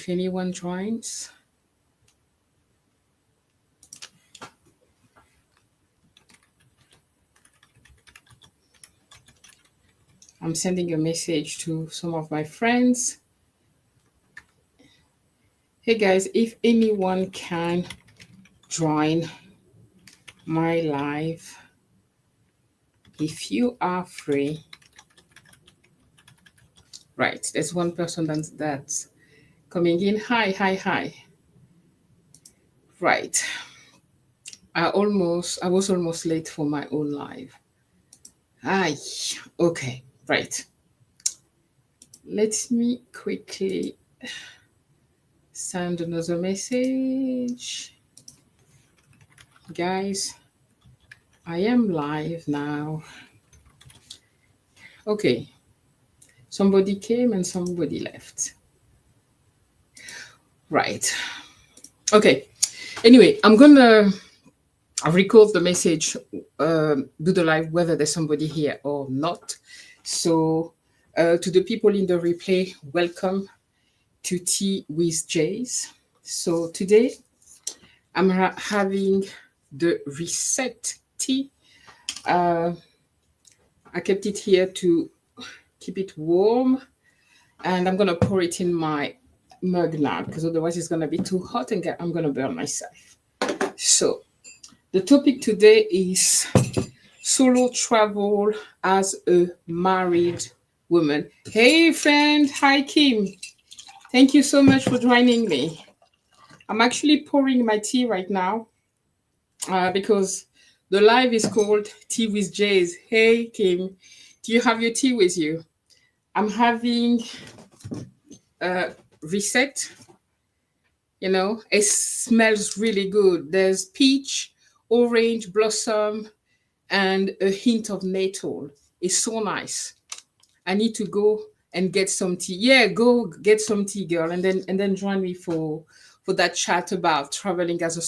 if anyone joins. I'm sending a message to some of my friends. Hey guys, if anyone can join my live, if you are free. Right, there's one person that's coming in. Hi. Right. I was almost late for my own live. Hi. Okay, right. Let me quickly send another message. Guys, I am live now. Okay. Somebody came and somebody left. Right. Okay. Anyway, I'm gonna record the message, do the live, whether there's somebody here or not. So, to the people in the replay, welcome to Tea with Jase. So today, I'm having the reset tea. I kept it here to keep it warm, and I'm gonna pour it in my mug now because otherwise it's gonna be too hot and I'm gonna burn myself. So the topic today is solo travel as a married woman. Hey friend, hi Kim. Thank you so much for joining me. I'm actually pouring my tea right now because the live is called Tea with Jase. Hey Kim, do you have your tea with you? I'm having reset. You know, it smells really good. There's peach, orange, blossom, and a hint of nettle. It's so nice. I need to go and get some tea. Yeah, go get some tea, girl, and then join me for that chat about traveling as a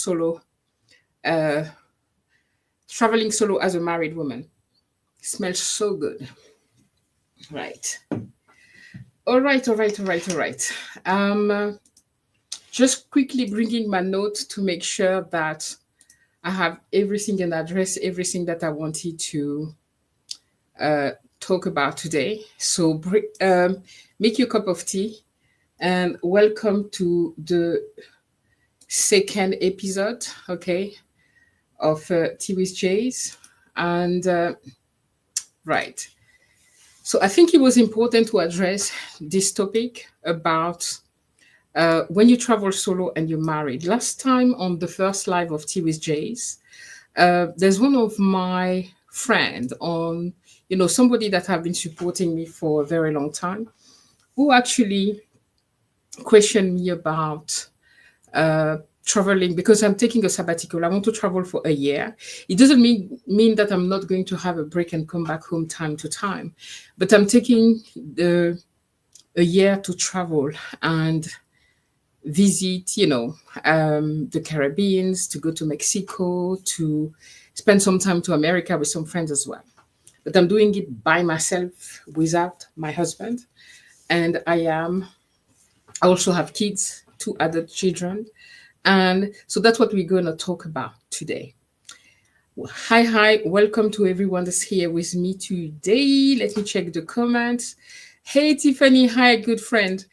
traveling solo as a married woman. It smells so good. Right. All right. Just quickly bringing my notes to make sure that I have everything and address everything that I wanted to talk about today. So make your cup of tea and welcome to the second episode, okay, of Tea with Jase. And right. So I think it was important to address this topic about when you travel solo and you're married. Last time on the first live of Tea with Jase, there's one of my friend on, somebody that have been supporting me for a very long time, who actually questioned me about traveling because I'm taking a sabbatical. I want to travel for a year. It doesn't mean that I'm not going to have a break and come back home time to time, but I'm taking a year to travel and visit, the Caribbean, to go to Mexico, to spend some time to America with some friends as well. But I'm doing it by myself without my husband. And I also have kids, 2 adult children. And so that's what we're going to talk about today. Hi, welcome to everyone that's here with me today. Let me check the comments. Hey, Tiffany, hi, good friend.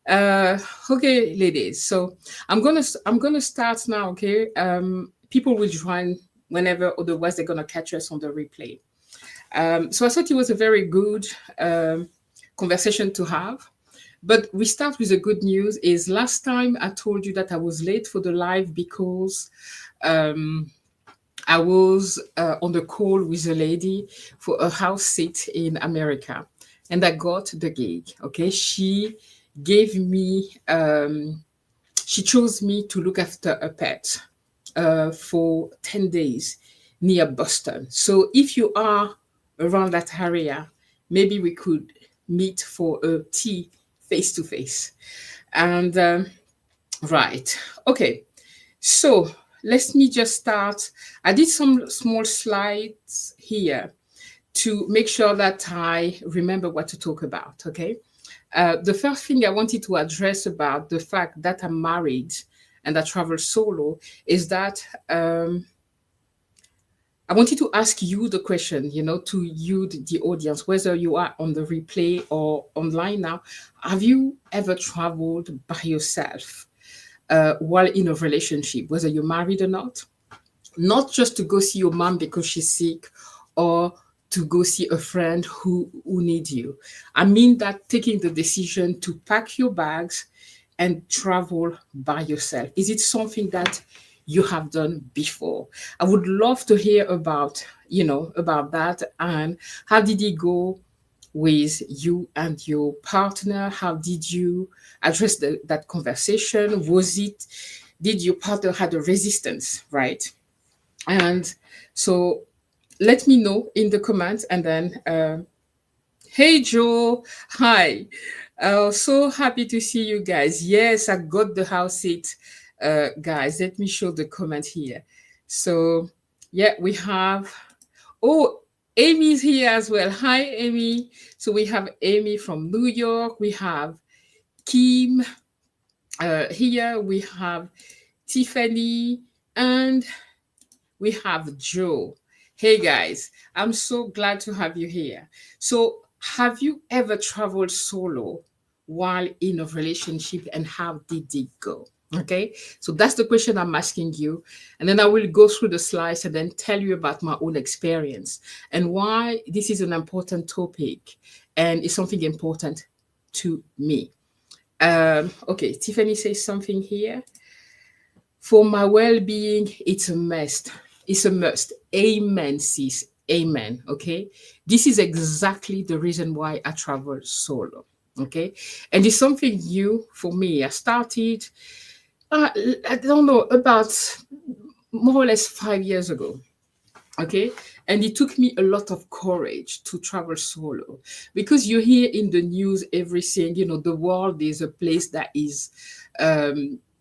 Okay, ladies. So I'm gonna start now. Okay. People will join whenever, otherwise they're gonna catch us on the replay. So I thought it was a very good conversation to have. But we start with the good news. Is last time I told you that I was late for the live because I was on the call with a lady for a house sit in America, and I got the gig. Okay, she gave me, she chose me to look after a pet for 10 days near Boston. So if you are around that area, maybe we could meet for a tea face to face. And right, okay. So let me just start. I did some small slides here to make sure that I remember what to talk about, okay? The first thing I wanted to address about the fact that I'm married and I travel solo is that I wanted to ask you the question, to you, the audience, whether you are on the replay or online now. Have you ever traveled by yourself while in a relationship, whether you're married or not? Not just to go see your mom because she's sick or to go see a friend who needs you. I mean that taking the decision to pack your bags and travel by yourself. Is it something that you have done before? I would love to hear about that. And how did it go with you and your partner? How did you address that conversation? Did your partner had a resistance, right? And so let me know in the comments. And then, hey, Joe, hi. So happy to see you guys. Yes, I got the house seat, guys. Let me show the comment here. So, yeah, we have, oh, Amy's here as well. Hi, Amy. So we have Amy from New York. We have Kim here. We have Tiffany, and we have Joe. Hey guys, I'm so glad to have you here. So, have you ever traveled solo while in a relationship, and how did it go? Okay, so that's the question I'm asking you. And then I will go through the slides and then tell you about my own experience and why this is an important topic and it's something important to me. Okay, Tiffany says something here. For my well-being, it's a must. It's a must. Amen, sis. Amen. Okay. This is exactly the reason why I travel solo. Okay. And it's something new for me. I started, I don't know, about more or less 5 years ago. Okay. And it took me a lot of courage to travel solo because you hear in the news everything, the world is a place that is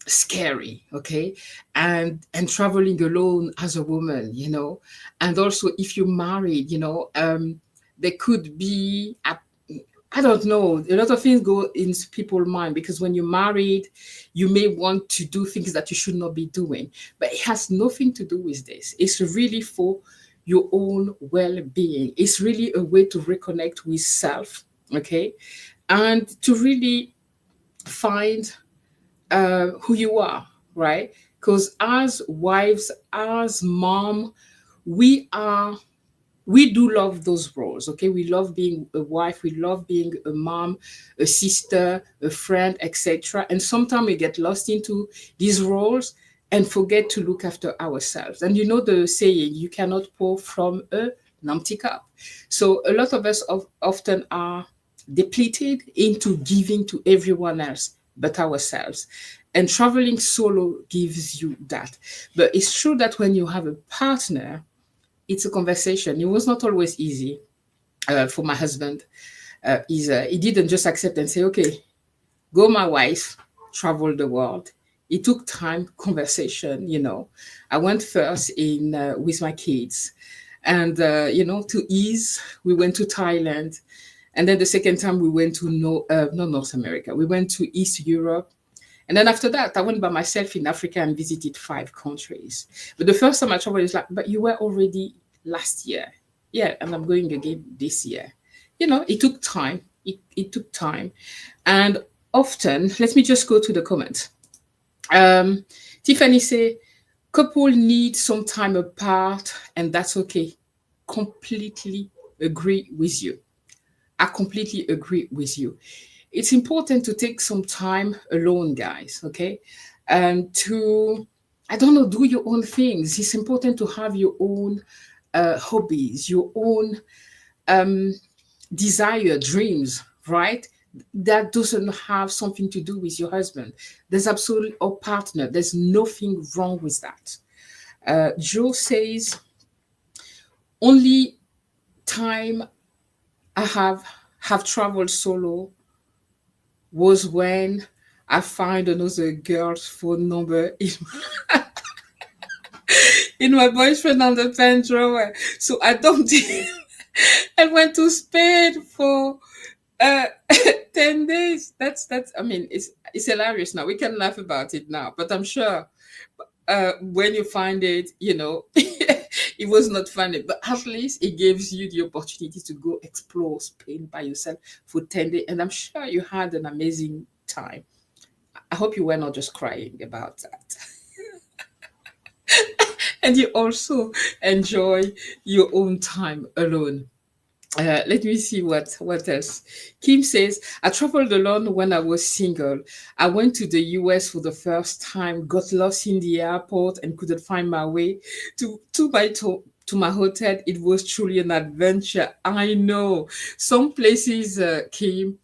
scary. Okay. And traveling alone as a woman, and also if you're married, there could be I don't know. A lot of things go in people's mind because when you're married, you may want to do things that you should not be doing. But it has nothing to do with this. It's really for your own well-being. It's really a way to reconnect with self, okay, and to really find who you are, right? Because as wives, as mom, we are we do love those roles, okay? We love being a wife, we love being a mom, a sister, a friend, etc. And sometimes we get lost into these roles and forget to look after ourselves. And you know the saying, you cannot pour from an empty cup. So a lot of us often are depleted into giving to everyone else but ourselves. And traveling solo gives you that. But it's true that when you have a partner, it's a conversation. It was not always easy for my husband. He didn't just accept and say, okay, go my wife, travel the world. It took time, conversation, I went first in with my kids. And, to ease, we went to Thailand. And then the second time we went to not North America. We went to East Europe. And then after that, I went by myself in Africa and visited 5 countries. But the first time I traveled, it's like, but you were already last year. Yeah, and I'm going again this year. It took time. It took time. And often, let me just go to the comments. Tiffany say, couple need some time apart, and that's okay. Completely agree with you. I completely agree with you. It's important to take some time alone, guys, okay? And to, I don't know, do your own things. It's important to have your own hobbies, your own desire, dreams, right? That doesn't have something to do with your husband. There's absolutely, or partner, there's nothing wrong with that. Joe says, only time I have traveled solo was when I find another girl's phone number in my boyfriend on the pen drawer. So I dumped it. I went to Spain for Uh, 10 days. That's I mean, it's hilarious now. We can laugh about it now, but I'm sure when you find it, it was not funny. But at least it gives you the opportunity to go explore Spain by yourself for 10 days. And I'm sure you had an amazing time. I hope you were not just crying about that. And you also enjoy your own time alone. Let me see what else. Kim says, I traveled alone when I was single. I went to the US for the first time, got lost in the airport, and couldn't find my way to my hotel. It was truly an adventure. I know some places, Kim,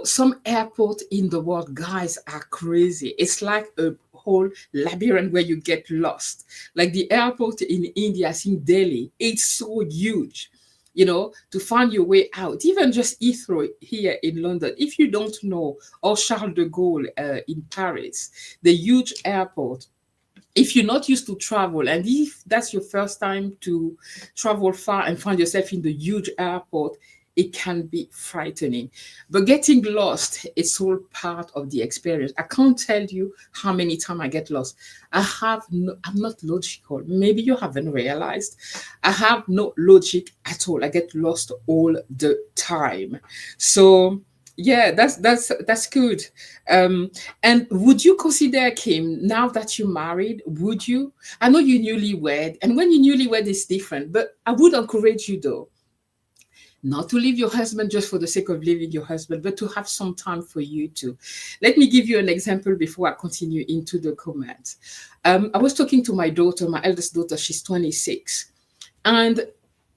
some airport in the world, guys, are crazy. It's like a whole labyrinth where you get lost. Like the airport in India, I think Delhi, it's so huge. To find your way out, even just Heathrow here in London, if you don't know, or Charles de Gaulle in Paris, the huge airport, if you're not used to travel and if that's your first time to travel far and find yourself in the huge airport, it can be frightening. But getting lost, it's all part of the experience. I can't tell you how many times I get lost. I'm not logical. Maybe you haven't realized. I have no logic at all. I get lost all the time. So yeah, that's good. um and would you consider, Kim, now that you're married, would you? I know you're newlywed, and when you're newlywed, it's different, but I would encourage you, though, not to leave your husband just for the sake of leaving your husband, but to have some time for you too. Let me give you an example before I continue into the comments. I was talking to my daughter, my eldest daughter, she's 26. And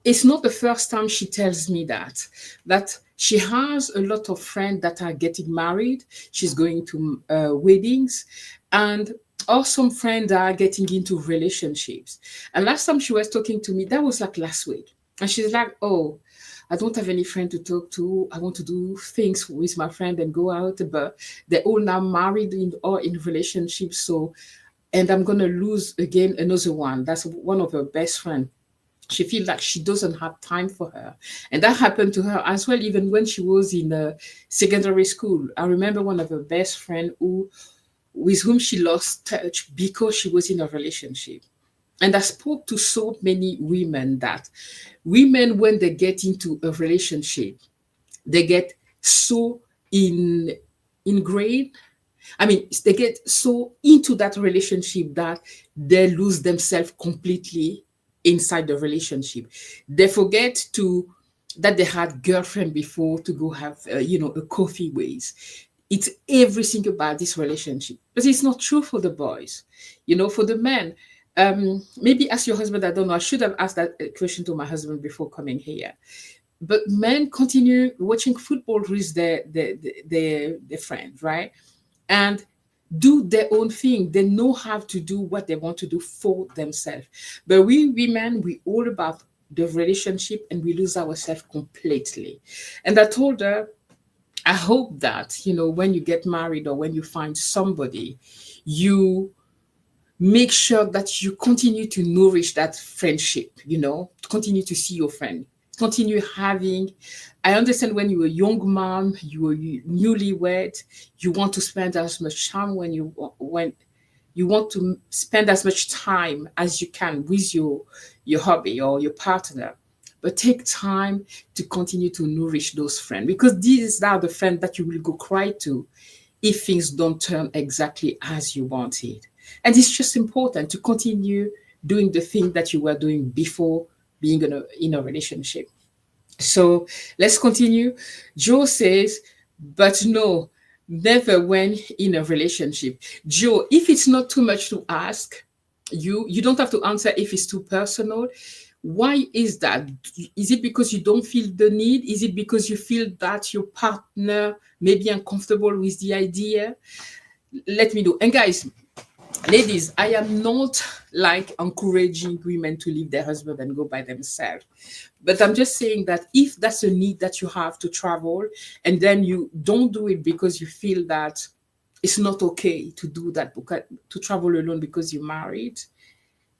it's not the first time she tells me that she has a lot of friends that are getting married. She's going to weddings, and or some friends are getting into relationships. And last time she was talking to me, that was like last week. And she's like, oh, I don't have any friend to talk to. I want to do things with my friend and go out, but they're all now married or in relationships. So, and I'm gonna lose again another one. That's one of her best friends. She feels like she doesn't have time for her, and that happened to her as well. Even when she was in secondary school, I remember one of her best friend with whom she lost touch because she was in a relationship. And I spoke to so many women that women, when they get into a relationship, they get so in ingrained. I mean, they get so into that relationship that they lose themselves completely inside the relationship. They forget to that they had girlfriend before to go have a coffee with. It's everything about this relationship, but it's not true for the boys. For the men, maybe ask your husband. I don't know. I should have asked that question to my husband before coming here. But men continue watching football with their friends, right? And do their own thing. They know how to do what they want to do for themselves. But we women, we all about the relationship and we lose ourselves completely. And I told her, I hope that, when you get married or when you find somebody, you make sure that you continue to nourish that friendship, continue to see your friend, continue having. I understand when you're a young mom, you were newlywed, you want to spend as much time when you want to spend as much time as you can with your hobby or your partner. But take time to continue to nourish those friends, because these are the friends that you will go cry to if things don't turn exactly as you wanted. And it's just important to continue doing the thing that you were doing before being in a relationship. So let's continue. Joe says, but no, never when in a relationship. Joe, if it's not too much to ask, you don't have to answer if it's too personal. Why is that? Is it because you don't feel the need? Is it because you feel that your partner may be uncomfortable with the idea? Let me know. And guys, ladies, I am not like encouraging women to leave their husband and go by themselves. But I'm just saying that if that's a need that you have to travel, and then you don't do it because you feel that it's not okay to do that, to travel alone because you're married,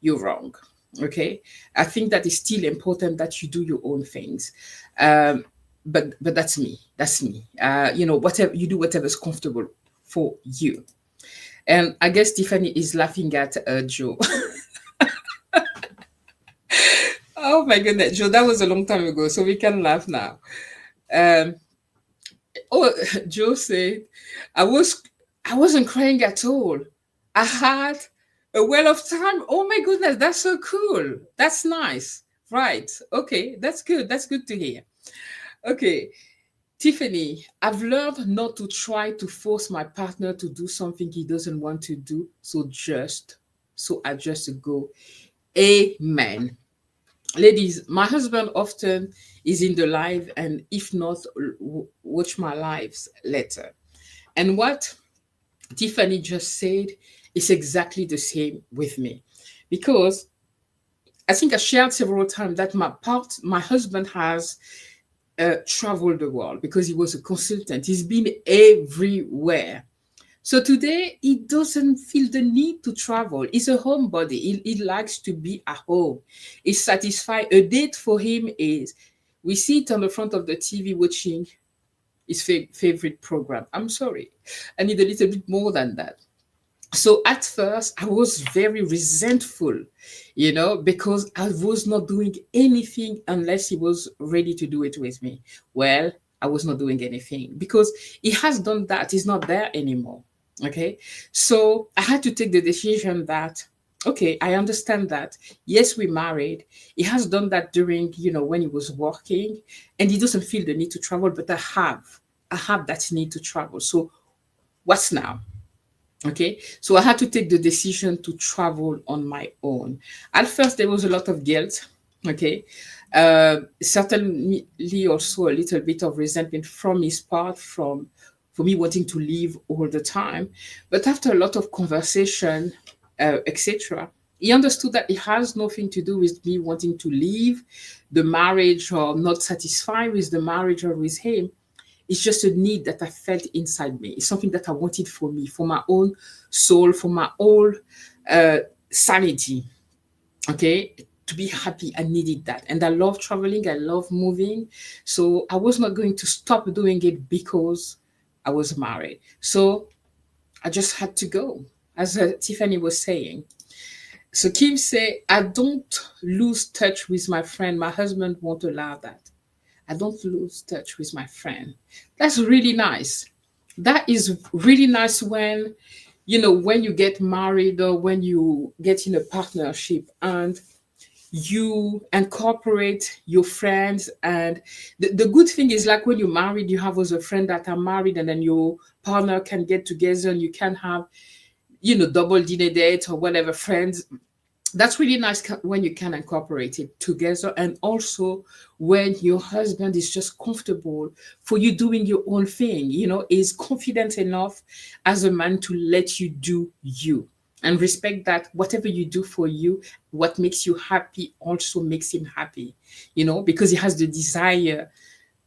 you're wrong. Okay. I think that it's still important that you do your own things. but that's me. That's me. Whatever you do, whatever's comfortable for you. And I guess Tiffany is laughing at Joe. Oh my goodness, Joe, that was a long time ago, so we can laugh now. Um, oh, Joe said, I was, I wasn't crying at all. I had a well of time. Oh my goodness, that's so cool. That's nice. Right. Okay, that's good. That's good to hear. Okay, Tiffany, I've learned not to try to force my partner to do something he doesn't want to do. So I just go, Amen. Ladies, my husband often is in the live, and if not, watch my lives later. And what Tiffany just said is exactly the same with me, because I think I shared several times that my husband has traveled the world because he was a consultant. He's been everywhere. So today he doesn't feel the need to travel. He's a homebody. He likes to be at home. He's satisfied. A date for him is we sit on the front of the TV watching his favorite program. I'm sorry. I need a little bit more than that. So at first I was very resentful, because I was not doing anything unless he was ready to do it with me. Well, I was not doing anything because he has done that. He's not there anymore. Okay. So I had to take the decision that, okay, I understand that. Yes, we married. He has done that during, when he was working, and he doesn't feel the need to travel, but I have that need to travel. So what's now? Okay, so I had to take the decision to travel on my own. At first, there was a lot of guilt. Okay, certainly also a little bit of resentment from his part, from for me wanting to leave all the time. But after a lot of conversation, etc., he understood that it has nothing to do with me wanting to leave the marriage or not satisfied with the marriage or with him. It's just a need that I felt inside me. It's something that I wanted for me, for my own soul, for my own uh, sanity. Okay, to be happy, I needed that. And I love traveling, I love moving. So I was not going to stop doing it because I was married. So I just had to go, as Tiffany was saying. So Kim said, I don't lose touch with my friend. My husband won't allow that. I don't lose touch with my friend. That's really nice. That is really nice when you get married or when you get in a partnership and you incorporate your friends. And the good thing is, like, when you're married, you have other friends that are married, and then your partner can get together and you can have, double dinner dates or whatever friends. That's really nice when you can incorporate it together, and also when your husband is just comfortable for you doing your own thing, is confident enough as a man to let you do you, and respect that whatever you do for you, what makes you happy also makes him happy, because he has the desire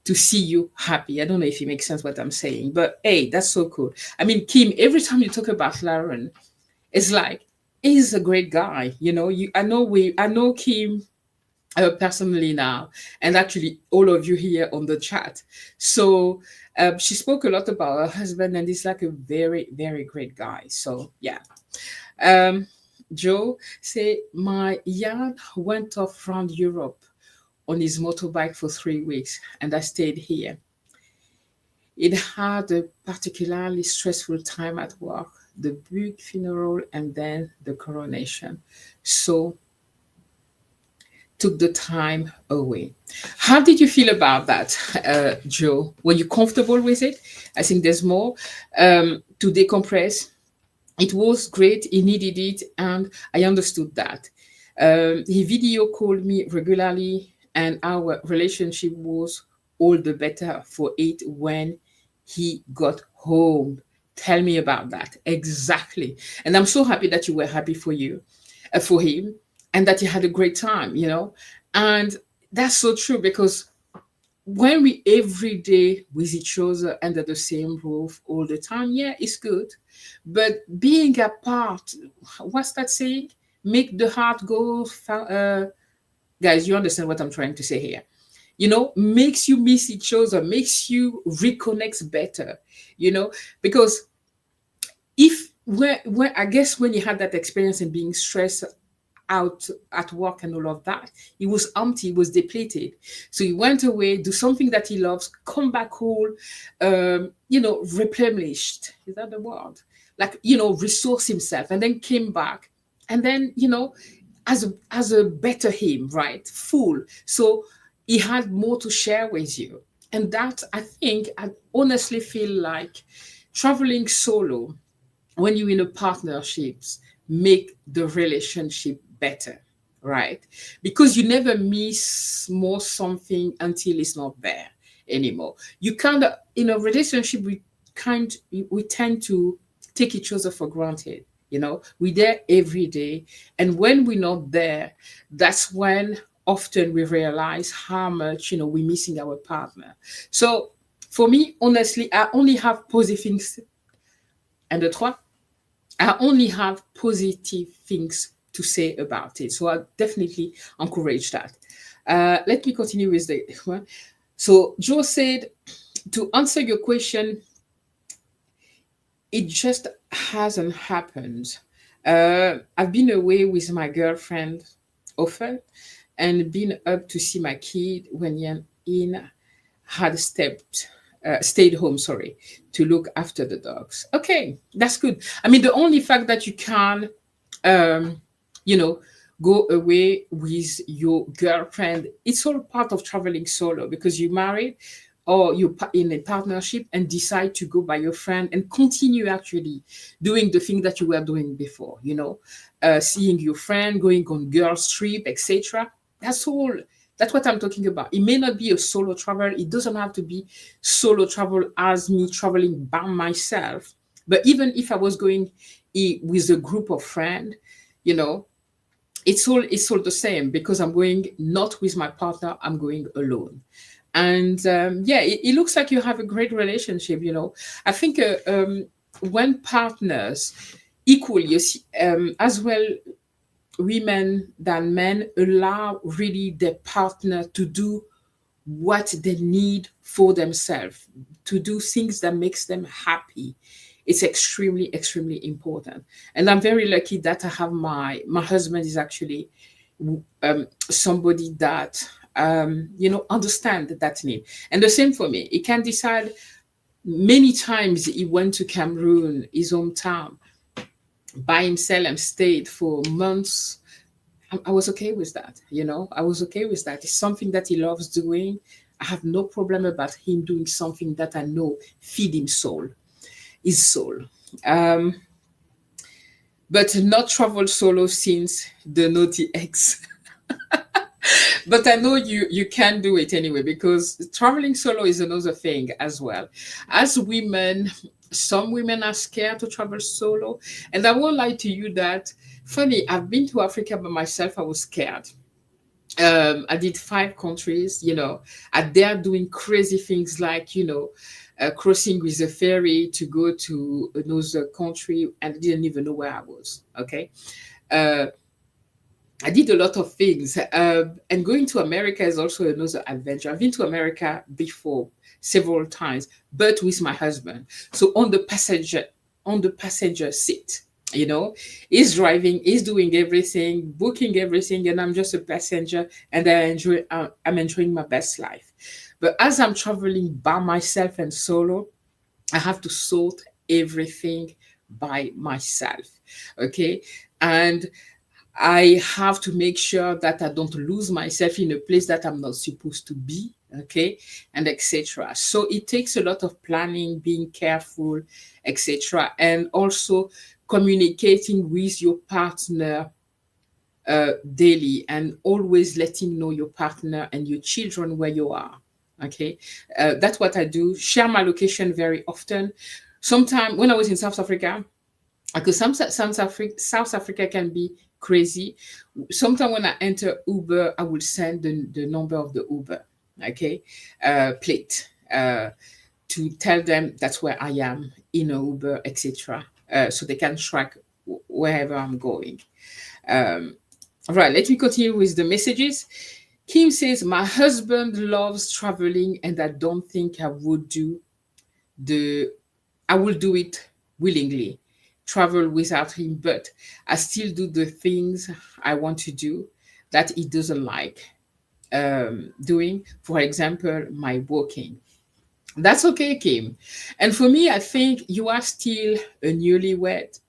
to see you happy. I don't know if it makes sense what I'm saying, but hey, that's so cool. I mean, Kim, every time you talk about Lauren, it's like, he's a great guy. I know Kim personally now, and actually all of you here on the chat. So she spoke a lot about her husband, and he's like a very, very great guy. So yeah. Um, Joe say my Jan went off around Europe on his motorbike for 3 weeks, and I stayed here. It had a particularly stressful time at work, the big funeral and then the coronation. So took the time away. How did you feel about that, Joe? Were you comfortable with it? I think there's more to decompress. It was great. He needed it, and I understood that. He video called me regularly, and our relationship was all the better for it when he got home. Tell me about that. Exactly. And I'm so happy that you were happy for him, and that you had a great time, And that's so true, because when we every day with each other under the same roof all the time, yeah, it's good. But being apart, what's that saying? Make the heart go. Guys, you understand what I'm trying to say here. makes you miss each other, makes you reconnect better, because if when I guess when you had that experience and being stressed out at work and all of that, he was empty, he was depleted. So he went away, do something that he loves, come back whole, replenished. Is that the word? Like, resource himself, and then came back, and then, as a better him, right? Full. So he had more to share with you. And that, I think, I honestly feel like traveling solo when you're in a partnerships make the relationship better, right? Because you never miss more something until it's not there anymore. You kind of, in a relationship, we tend to take each other for granted. We're there every day, and when we're not there, that's when often we realize how much we're missing our partner. So for me, honestly, I only have positive things. And the trois, I only have positive things to say about it. So I definitely encourage that. Let me continue with the one. So Joe said, to answer your question, it just hasn't happened. I've been away with my girlfriend often and been up to see my kid when in had stayed home, sorry, to look after the dogs. Okay, that's good. I mean, the only fact that you can, um, you know, go away with your girlfriend, it's all part of traveling solo because you married or you're in a partnership and decide to go by your friend and continue actually doing the thing that you were doing before, seeing your friend, going on girls trip, etc. That's all. That's what I'm talking about. It may not be a solo travel. It doesn't have to be solo travel as me traveling by myself. But even if I was going with a group of friends, you know, it's all the same because I'm going not with my partner. I'm going alone. And yeah, it looks like you have a great relationship. I think when partners equally, as well women than men allow really their partner to do what they need for themselves, to do things that makes them happy. It's extremely extremely important, and I'm very lucky that I have my husband is actually somebody that understand that need. And the same for me. He can decide. Many times he went to Cameroon, his hometown, by himself and stayed for months. I was okay with that. I was okay with that. It's something that he loves doing. I have no problem about him doing something that I know feed his soul. Um, but not travel solo since the naughty ex. But I know you can do it anyway because traveling solo is another thing as well. As women, some women are scared to travel solo, and I won't lie to you that funny. I've been to Africa by myself. I was scared. I did 5 countries. I dare doing crazy things like crossing with a ferry to go to another country, and I didn't even know where I was. Okay. Uh, I did a lot of things. And going to America is also another adventure. I've been to America before several times, but with my husband. So on the passenger seat, he's driving, he's doing everything, booking everything, and I'm just a passenger, and I'm enjoying my best life. But as I'm traveling by myself and solo, I have to sort everything by myself. Okay. And I have to make sure that I don't lose myself in a place that I'm not supposed to be, okay, and etc. So it takes a lot of planning, being careful, etc., and also communicating with your partner daily and always letting know your partner and your children where you are. Okay, that's what I do. Share my location very often. Sometime when I was in South Africa, because South Africa can be crazy. Sometimes when I enter Uber, I will send the number of the Uber, okay, plate, to tell them that's where I am in a Uber, etc. So they can track wherever I'm going. Um, right, let me continue with the messages. Kim says, my husband loves traveling and I don't think the I will do it willingly, travel without him, but I still do the things I want to do that he doesn't like doing. For example, my walking. That's okay, Kim. And for me, I think you are still a newlywed,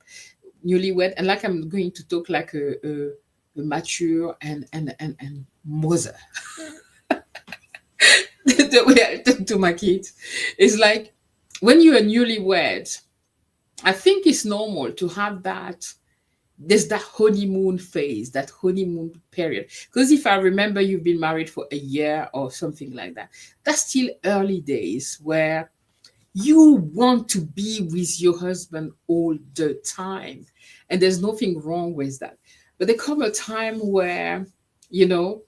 and like I'm going to talk like a mature and mother. The way I talk to my kids is like when you're newlywed, I think it's normal to have that. There's that honeymoon phase, that honeymoon period. Because if I remember, you've been married for a year or something like that. That's still early days where you want to be with your husband all the time. And there's nothing wrong with that. But there come a time where, you know,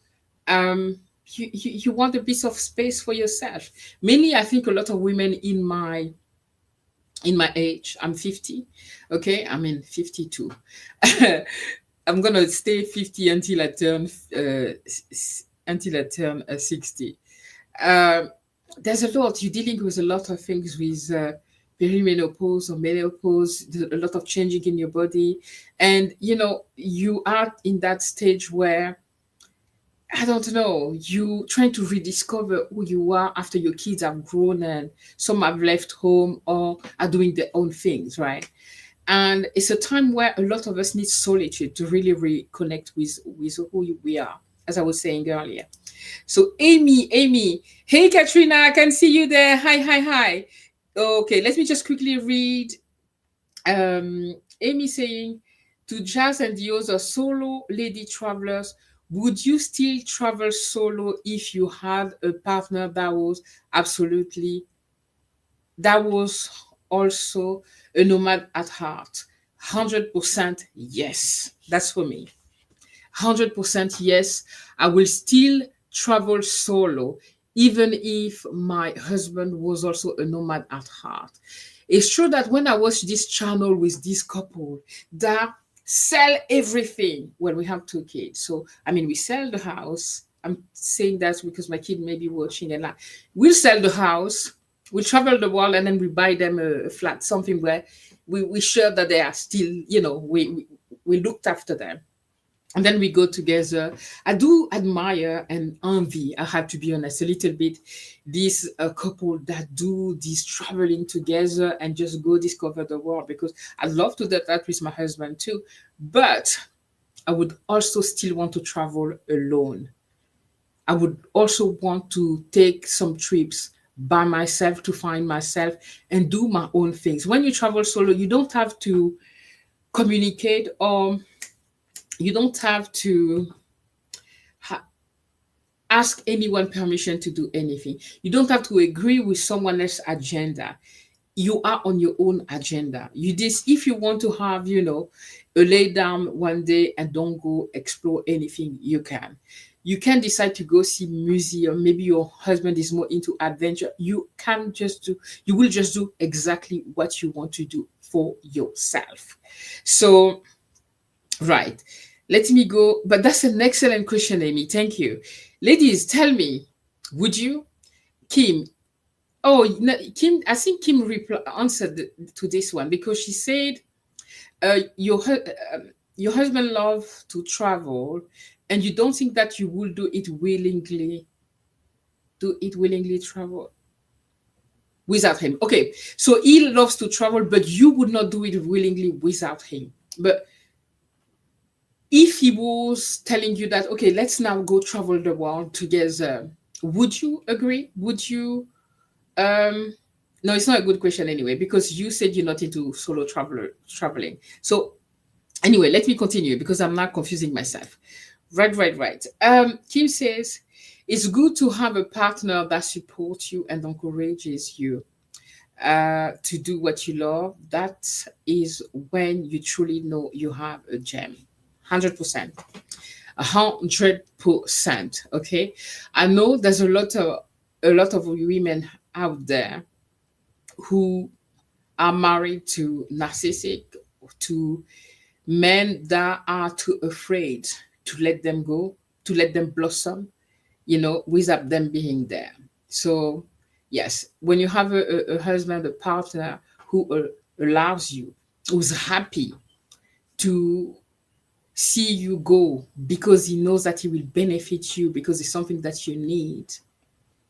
you want a piece of space for yourself. Mainly, I think a lot of women in my age, I'm 50. Okay, I mean 52. I'm gonna stay 50 until I turn 60. Um, there's a lot, you're dealing with a lot of things with perimenopause or menopause, there's a lot of changing in your body, and you are in that stage where I don't know, you trying to rediscover who you are after your kids have grown and some have left home or are doing their own things, right? And it's a time where a lot of us need solitude to really reconnect with we are, as I was saying earlier. So Amy, hey Katrina, I can see you there. Hi, hi, hi. Okay, let me just quickly read. Amy saying, to Jazz and the other solo lady travelers, would you still travel solo if you had a partner absolutely that was also a nomad at heart? 100% yes. That's for me. 100% yes. I will still travel solo, even if my husband was also a nomad at heart. It's true that when I watch this channel with this couple that sell everything, well, we have two kids. So, I mean, we sell the house. I'm saying that because my kid may be watching and like, we'll sell the house, we travel the world, and then we buy them a flat, something where we sure that they are still, we looked after them, and then we go together. I do admire and envy, I have to be honest, a little bit, this couple that do this traveling together and just go discover the world, because I'd love to do that with my husband too. But I would also still want to travel alone. I would also want to take some trips by myself to find myself and do my own things. When you travel solo, you don't have to communicate, or you don't have to ha- ask anyone permission to do anything. You don't have to agree with someone else's agenda. You are on your own agenda. You just, if you want to have, a lay down one day and don't go explore anything, you can. You can decide to go see museum. Maybe your husband is more into adventure. You will just do exactly what you want to do for yourself. So, right. Let me go. But that's an excellent question, Amy. Thank you. Ladies, tell me, would you? Kim. Oh, no, Kim, I think Kim answered to this one because she said uh, your hu- your husband love to travel, and you don't think that you will do it willingly travel without him. Okay, so he loves to travel, but you would not do it willingly without him. But if he was telling you that, okay, let's now go travel the world together, would you agree? Would you? No, it's not a good question anyway, because you said you're not into solo traveling. So anyway, let me continue because I'm not confusing myself. Right. Kim says it's good to have a partner that supports you and encourages you to do what you love. That is when you truly know you have a gem. 100%. 100%. Okay. I know there's a lot of women out there who are married to narcissistic, to men that are too afraid to let them go, to let them blossom. without them being there. So, yes, when you have a husband, a partner who allows you, who's happy to see you go because he knows that he will benefit you because it's something that you need,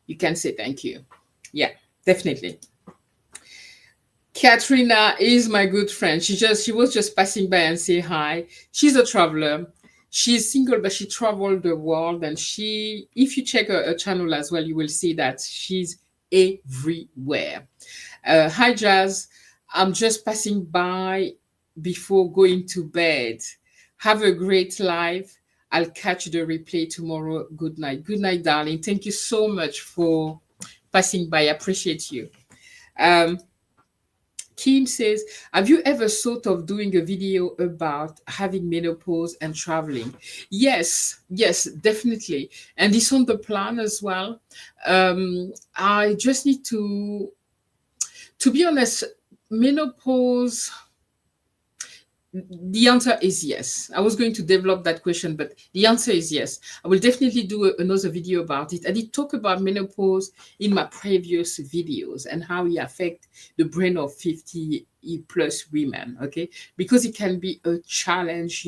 you can say thank you. Yeah, definitely. Katrina is my good friend. She was just passing by and say hi. She's a traveler. She's single, but she traveled the world. And if you check her channel as well, you will see that she's everywhere. Hi, Jazz. I'm just passing by before going to bed. Have a great life. I'll catch the replay tomorrow. Good night. Good night, darling. Thank you so much for passing by. I appreciate you. Um, Kim says, have you ever thought of doing a video about having menopause and traveling? Yes, definitely. And it's on the plan as well. I just need to be honest, menopause, the answer is yes. I was going to develop that question, but the answer is yes. I will definitely do another video about it. I did talk about menopause in my previous videos and how it affects the brain of 50 plus women, okay? Because it can be a challenge,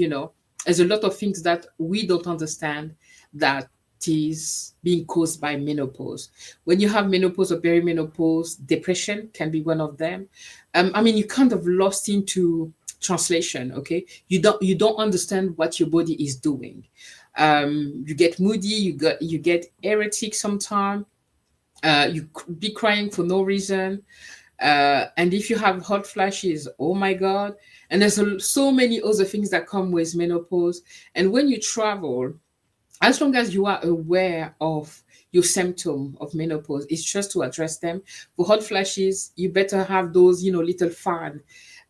There's a lot of things that we don't understand that is being caused by menopause. When you have menopause or perimenopause, depression can be one of them. You kind of lost into translation, okay? You don't understand what your body is doing. You get moody, you get erratic sometimes. You be crying for no reason. And if you have hot flashes, oh my god. And there's so many other things that come with menopause. And when you travel, as long as you are aware of your symptom of menopause, it's just to address them. For hot flashes, you better have those, little fan,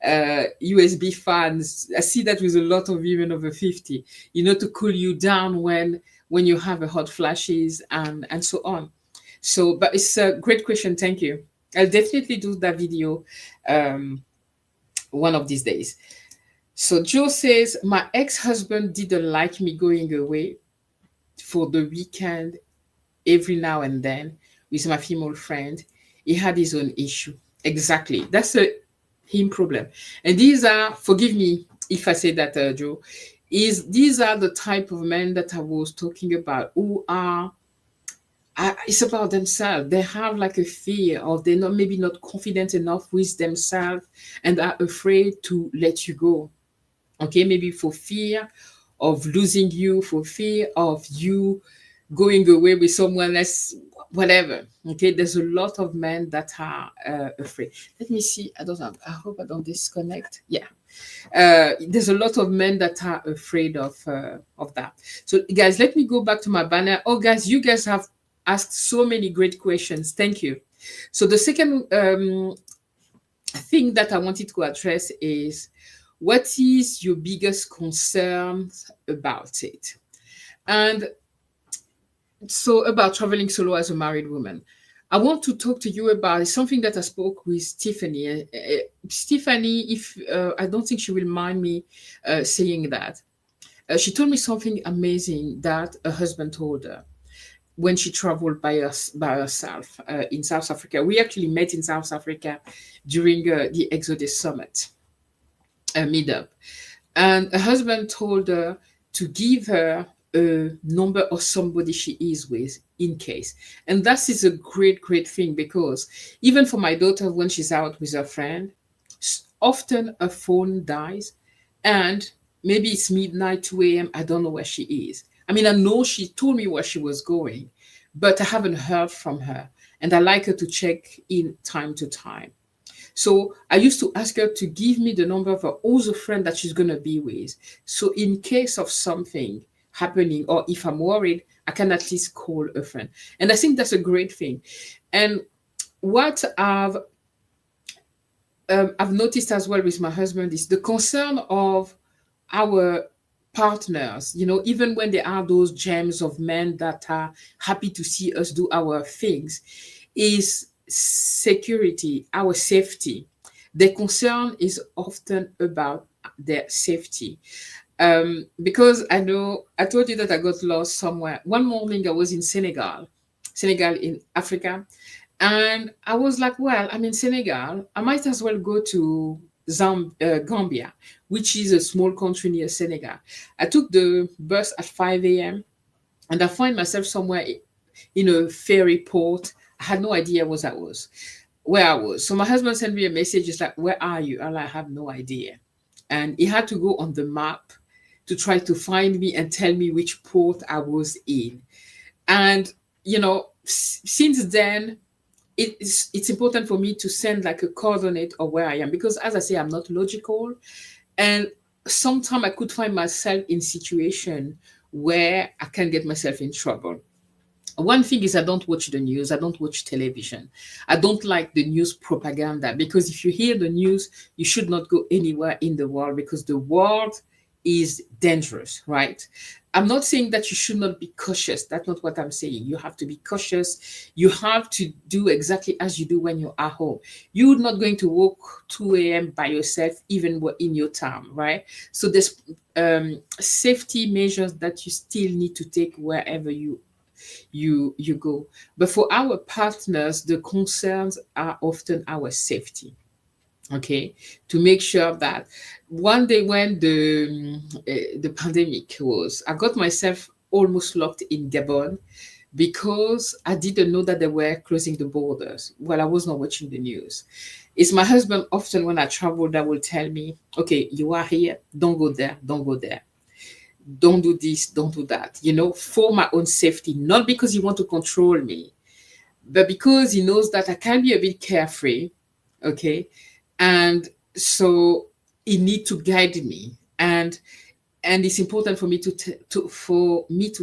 USB fans. I see that with a lot of women over 50, to cool you down when you have a hot flashes and so on. So, but it's a great question. Thank you. I'll definitely do that video one of these days. So Joe says, my ex-husband didn't like me going away for the weekend every now and then with my female friend. He had his own issue. Exactly. That's a him problem. And these are, forgive me if I say that, Joe, these are the type of men that I was talking about who are, it's about themselves. They have like a fear, or they're not maybe not confident enough with themselves and are afraid to let you go. Okay, maybe for fear of losing you, for fear of you going away with someone else, whatever. Okay, there's a lot of men that are afraid. Let me see. I hope I don't disconnect. Yeah. There's a lot of men that are afraid of that. So, guys, let me go back to my banner. Oh, guys, you guys have asked so many great questions. Thank you. So, the second thing that I wanted to address is, what is your biggest concern about it? And so, about traveling solo as a married woman, I want to talk to you about something that I spoke with Stephanie. Stephanie, if I don't think she will mind me saying that. She told me something amazing that her husband told her when she traveled by herself in South Africa. We actually met in South Africa during the Exodus Summit meetup. And her husband told her to give her a number of somebody she is with in case. And that is a great, great thing, because even for my daughter, when she's out with her friend, often her phone dies and maybe it's midnight, 2 a.m. I don't know where she is. I know she told me where she was going, but I haven't heard from her. And I like her to check in time to time. So I used to ask her to give me the number of her other friend that she's going to be with. So in case of something happening, or if I'm worried, I can at least call a friend. And I think that's a great thing. And what I've noticed as well with my husband is the concern of our partners, even when there are those gems of men that are happy to see us do our things, is security, our safety. The concern is often about their safety. Because I know I told you that I got lost somewhere. One morning I was in Senegal in Africa, and I was like, well, I'm in Senegal. I might as well go to Gambia, which is a small country near Senegal. I took the bus at 5 a.m. and I find myself somewhere in a ferry port. I had no idea where I was. So my husband sent me a message. It's like, where are you? And I have no idea. And he had to go on the map to try to find me and tell me which port I was in. And since then, it's important for me to send like a coordinate of where I am, because as I say, I'm not logical, and sometimes I could find myself in situation where I can get myself in trouble. One thing is, I don't watch the news. I don't watch television. I don't like the news propaganda, because if you hear the news, you should not go anywhere in the world, because the world is dangerous, right? I'm not saying that you should not be cautious. That's not what I'm saying. You have to be cautious. You have to do exactly as you do when you're at home. You're not going to walk 2 a.m. by yourself, even in your town, right? So there's safety measures that you still need to take wherever you go. But for our partners, the concerns are often our safety. Okay, to make sure that one day when the pandemic was, I got myself almost locked in Gabon because I didn't know that they were closing the borders. Well, I was not watching the news. It's my husband often when I travel that will tell me, okay, you are here, don't go there, don't go there, don't do this, don't do that, for my own safety, not because he want to control me, but because he knows that I can be a bit carefree, okay? And so he need to guide me, and it's important for me to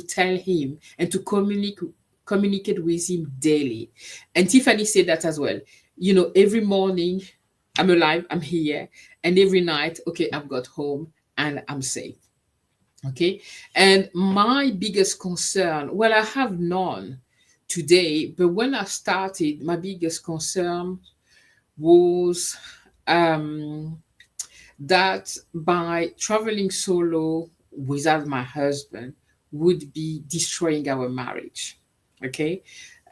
tell him and to communicate with him daily. And Tiffany said that as well. Every morning I'm alive, I'm here, and every night, okay, I've got home and I'm safe. Okay. And my biggest concern, well, I have none today, but when I started, my biggest concern was um, that by traveling solo without my husband would be destroying our marriage. Okay.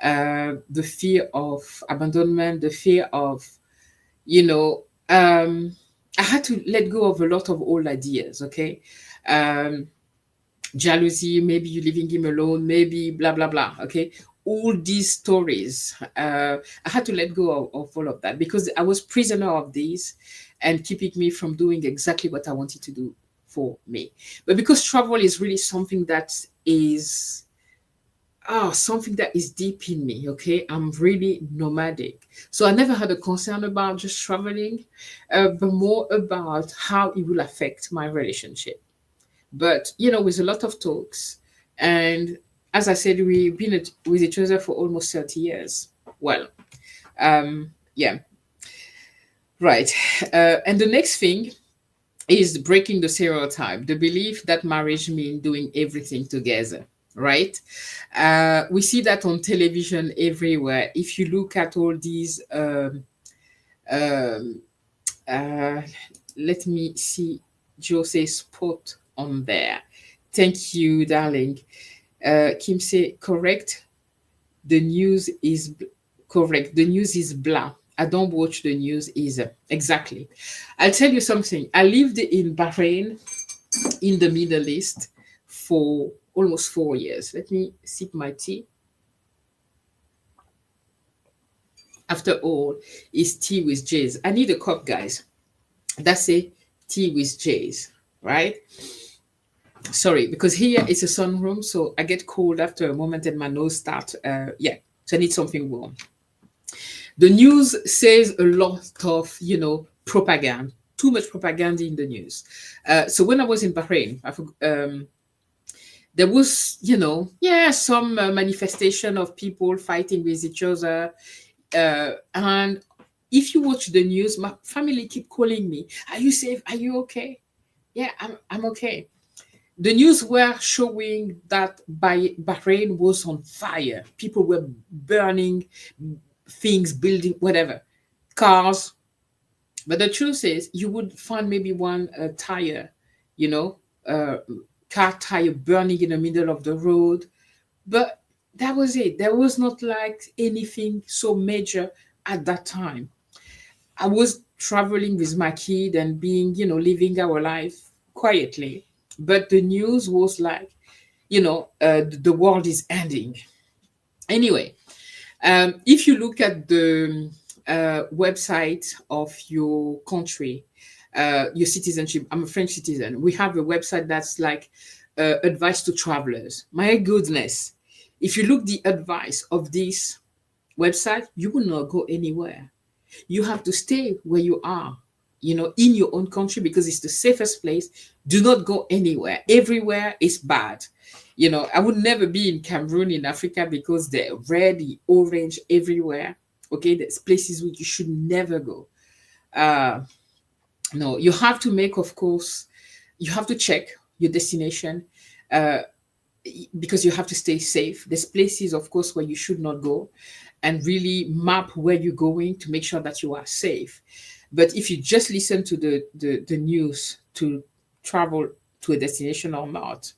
The fear of abandonment, the fear of, you know, um, I had to let go of a lot of old ideas. Okay. Um, Jealousy, maybe you leaving him alone, maybe blah blah blah. Okay, all these stories, I had to let go of all of that because I was prisoner of these and keeping me from doing exactly what I wanted to do for me. But because travel is really something that is something that is deep in me. Okay, I'm really nomadic, so I never had a concern about just traveling, but more about how it will affect my relationship. But with a lot of talks, and as I said, we've been with each other for almost 30 years. Well, yeah, right. And the next thing is breaking the stereotype, the belief that marriage means doing everything together, right? We see that on television everywhere. If you look at all these um, uh, let me see Jose spot on there. Thank you, darling. Kim say correct. The news is correct. The news is blah. I don't watch the news either. Exactly. I'll tell you something. I lived in Bahrain in the Middle East for almost 4 years. Let me sip my tea. After all, it's tea with Jase. I need a cup, guys. That's a tea with Jase, right? Sorry, because here it's a sunroom, so I get cold after a moment and my nose starts, so I need something warm. The news says a lot of, propaganda, too much propaganda in the news. So when I was in Bahrain, there was, some manifestation of people fighting with each other. And if you watch the news, my family keep calling me, are you safe? Are you okay? Yeah, I'm okay. The news were showing that Bahrain was on fire. People were burning things, building, whatever, cars. But the truth is, you would find maybe one tire, you know, uh, car tire burning in the middle of the road. But that was it. There was not like anything so major at that time. I was traveling with my kid and being, living our life quietly. But the news was like, the world is ending. Anyway, if you look at the website of your country, your citizenship, I'm a French citizen. We have a website that's like advice to travelers. My goodness, if you look the advice of this website, you will not go anywhere. You have to stay where you are, in your own country because it's the safest place. Do not go anywhere. Everywhere is bad. I would never be in Cameroon in Africa because they're red, orange everywhere. Okay, there's places where you should never go. Uh, no, you have to make, of course, you have to check your destination. Uh, because you have to stay safe. There's places, of course, where you should not go, and really map where you're going to make sure that you are safe. But if you just listen to the news to travel to a destination or not,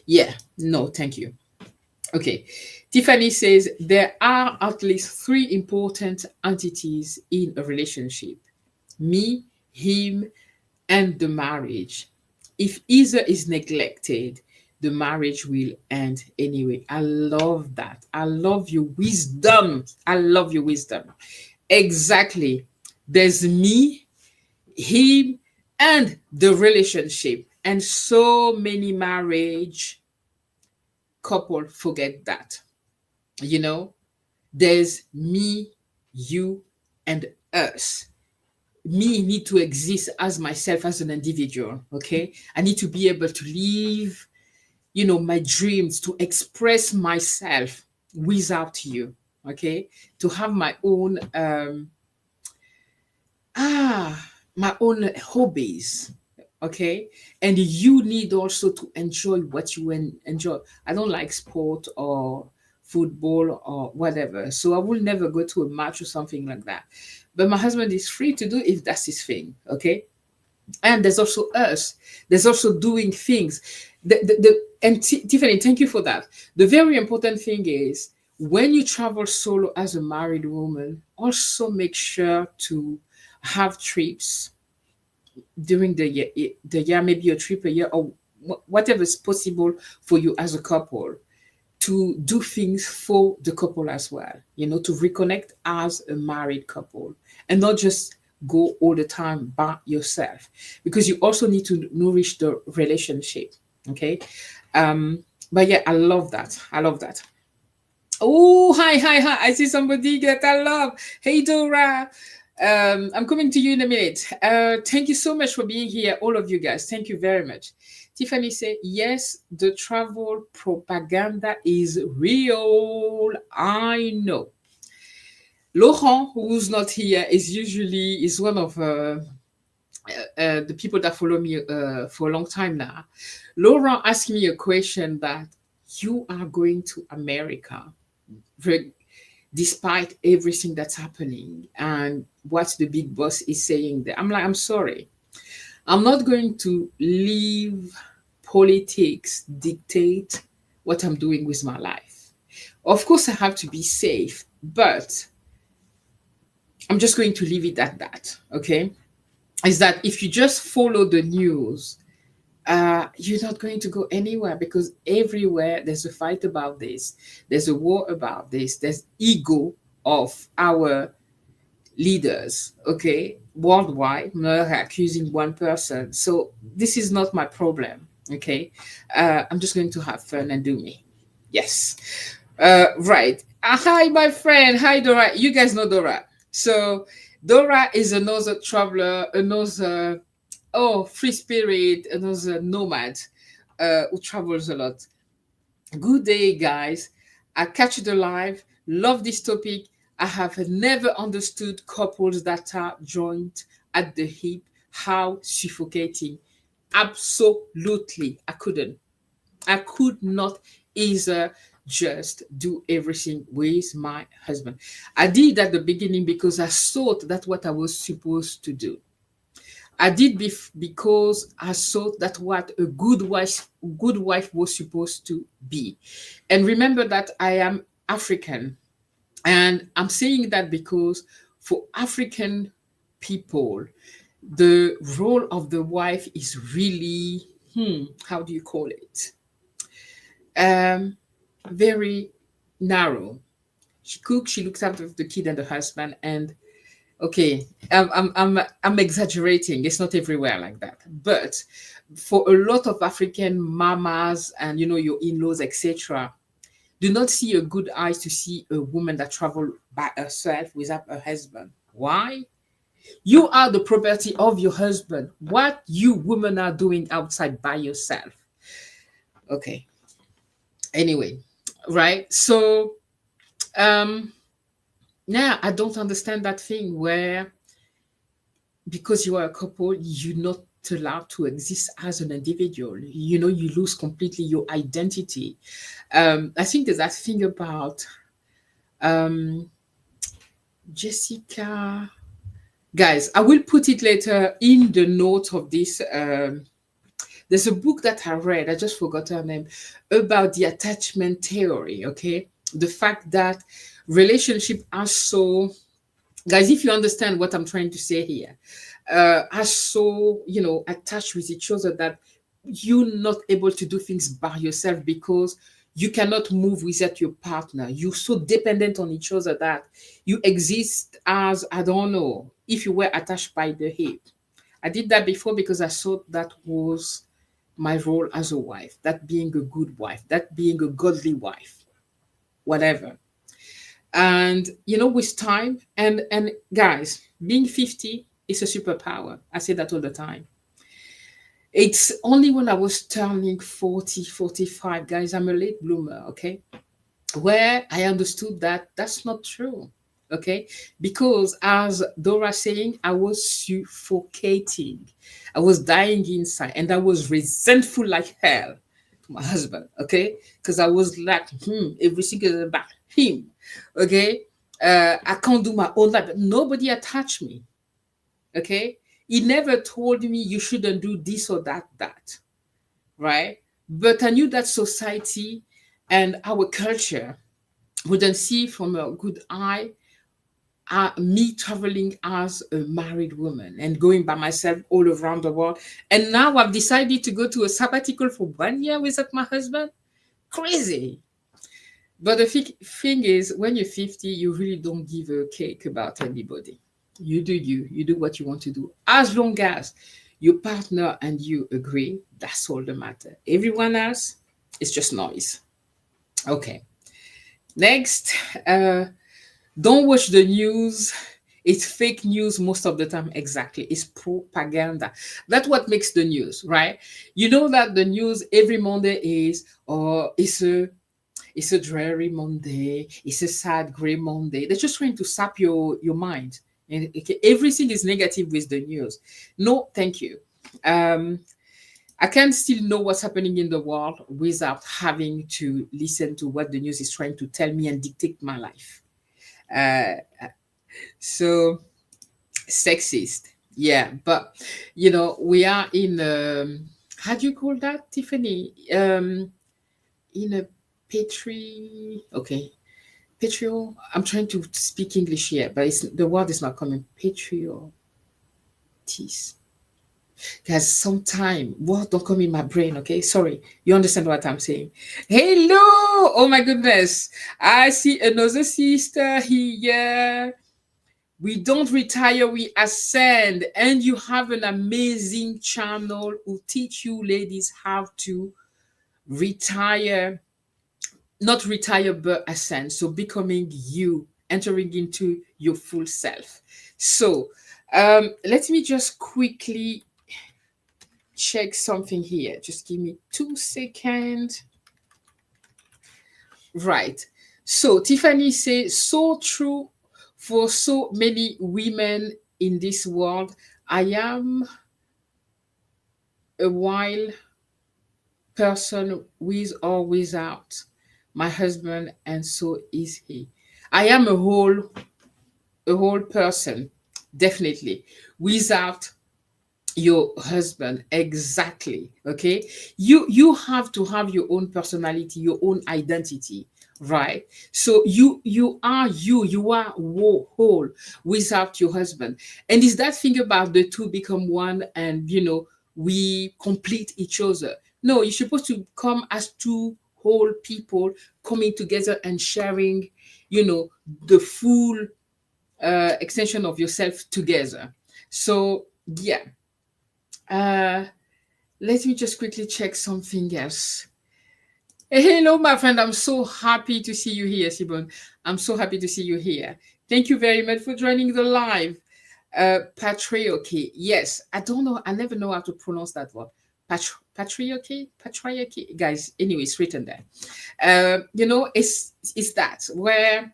yeah, no, thank you. Okay. Tiffany says there are at least three important entities in a relationship: me, him, and the marriage. If either is neglected, the marriage will end anyway. I love that. I love your wisdom. I love your wisdom. Exactly. There's me, him, and the relationship. And so many marriage couple forget that. You know, there's me, you, and us. Me need to exist as myself as an individual. Okay, I need to be able to live, my dreams, to express myself without you. Okay, to have my own my own hobbies. Okay, and you need also to enjoy what you enjoy. I don't like sport or football or whatever, so I will never go to a match or something like that. But my husband is free to do if that's his thing. Okay, and there's also us. There's also doing things. Tiffany, thank you for that. The very important thing is when you travel solo as a married woman, also make sure to have trips during the year, maybe a trip a year or whatever is possible for you as a couple, to do things for the couple as well, to reconnect as a married couple and not just go all the time by yourself, because you also need to nourish the relationship. Okay. But yeah, I love that. I love that. Oh, hi, hi, hi. I see somebody that I love. Hey, Dora. I'm coming to you in a minute. Thank you so much for being here, all of you guys. Thank you very much. Tiffany said, yes, the travel propaganda is real. I know. Laurent, who's not here, is one of the people that follow me for a long time now. Laurent asked me a question that you are going to America despite everything that's happening and what the big boss is saying there. I'm like, I'm sorry. I'm not going to leave politics dictate what I'm doing with my life. Of course, I have to be safe, but I'm just going to leave it at that. Okay. Is that if you just follow the news, you're not going to go anywhere, because everywhere there's a fight about this, there's a war about this, there's ego of our leaders, okay, worldwide, not accusing one person. So this is not my problem. Okay, I'm just going to have fun and do me. Yes. Right. Hi, my friend. Hi, Dora. You guys know Dora. So Dora is another traveler, another free spirit, another nomad who travels a lot. Good day, guys. I catch the live. Love this topic. I have never understood couples that are joined at the hip. How suffocating. Absolutely. I couldn't. I could not either just do everything with my husband. I did at the beginning because I thought that's what I was supposed to do. I did because I saw that what a good wife was supposed to be. And remember that I am African. And I'm saying that because for African people, the role of the wife is really, how do you call it? Um, Very narrow. She cooks, she looks after the kid and the husband, and okay, I'm exaggerating. It's not everywhere like that, but for a lot of African mamas and your in-laws, etc., do not see a good eyes to see a woman that travel by herself without a husband. Why? You are the property of your husband. What you women are doing outside by yourself? Okay. Anyway, right? So um now I don't understand that thing where because you are a couple, you're not allowed to exist as an individual. You lose completely your identity. I think there's that thing about um, Jessica. Guys, I will put it later in the note of this. There's a book that I read, I just forgot her name, about the attachment theory. Okay. The fact that relationship are so, guys, if you understand what I'm trying to say here, are so attached with each other that you're not able to do things by yourself because you cannot move without your partner. You're so dependent on each other that you exist as, I don't know, if you were attached by the hip. I did that before because I thought that was my role as a wife, that being a good wife, that being a godly wife, whatever. And with time, and guys, being 50 is a superpower. I say that all the time. It's only when I was turning 40, 45, guys, I'm a late bloomer, okay, where I understood that that's not true. Okay, because as Dora saying, I was suffocating, I was dying inside, and I was resentful like hell to my husband. Okay, because I was like, everything is about him. Okay, I can't do my own life. Nobody attached me. Okay, he never told me you shouldn't do this or that, right? But I knew that society and our culture wouldn't see from a good eye me traveling as a married woman and going by myself all around the world. And now I've decided to go to a sabbatical for 1 year without my husband. Crazy. But the thing is, when you're 50, you really don't give a cake about anybody. You do you. You do what you want to do. As long as your partner and you agree, that's all that matter. Everyone else is just noise. Okay. Next, don't watch the news. It's fake news most of the time. Exactly. It's propaganda. That's what makes the news, right? You know that the news every Monday is, or it's a dreary Monday. It's a sad, gray Monday. They're just trying to sap your mind. And okay, everything is negative with the news. No, thank you. Um, I can still know what's happening in the world without having to listen to what the news is trying to tell me and dictate my life. Uh, so sexist, yeah, but we are in how do you call that, Tiffany? In a okay, patrio. I'm trying to speak English here, but the word is not coming. Patriotism. Guys, sometime what don't come in my brain. Okay, sorry. You understand what I'm saying? Hello. Oh my goodness. I see another sister here. We don't retire, we ascend. And you have an amazing channel who teach you ladies how to retire, not retire, but ascend. So becoming you, entering into your full self. So let me just quickly check something here. Just give me 2 seconds. Right. So Tiffany says, so true for so many women in this world. I am a wild person with or without my husband, and so is he. I am a whole person, definitely, without your husband. Exactly. Okay, you have to have your own personality, your own identity, right? So you are whole without your husband. And it's that thing about the two become one, and we complete each other. No, you're supposed to come as two whole people coming together and sharing, the full extension of yourself together. So yeah. uh Let me just quickly check something else. Hello, my friend. I'm so happy to see you here, Sibon. I'm so happy to see you here. Thank you very much for joining the live. Patriarchy. Yes, I don't know. I never know how to pronounce that word. Patriarchy? Patriarchy? Guys, anyway, it's written there. It's that where,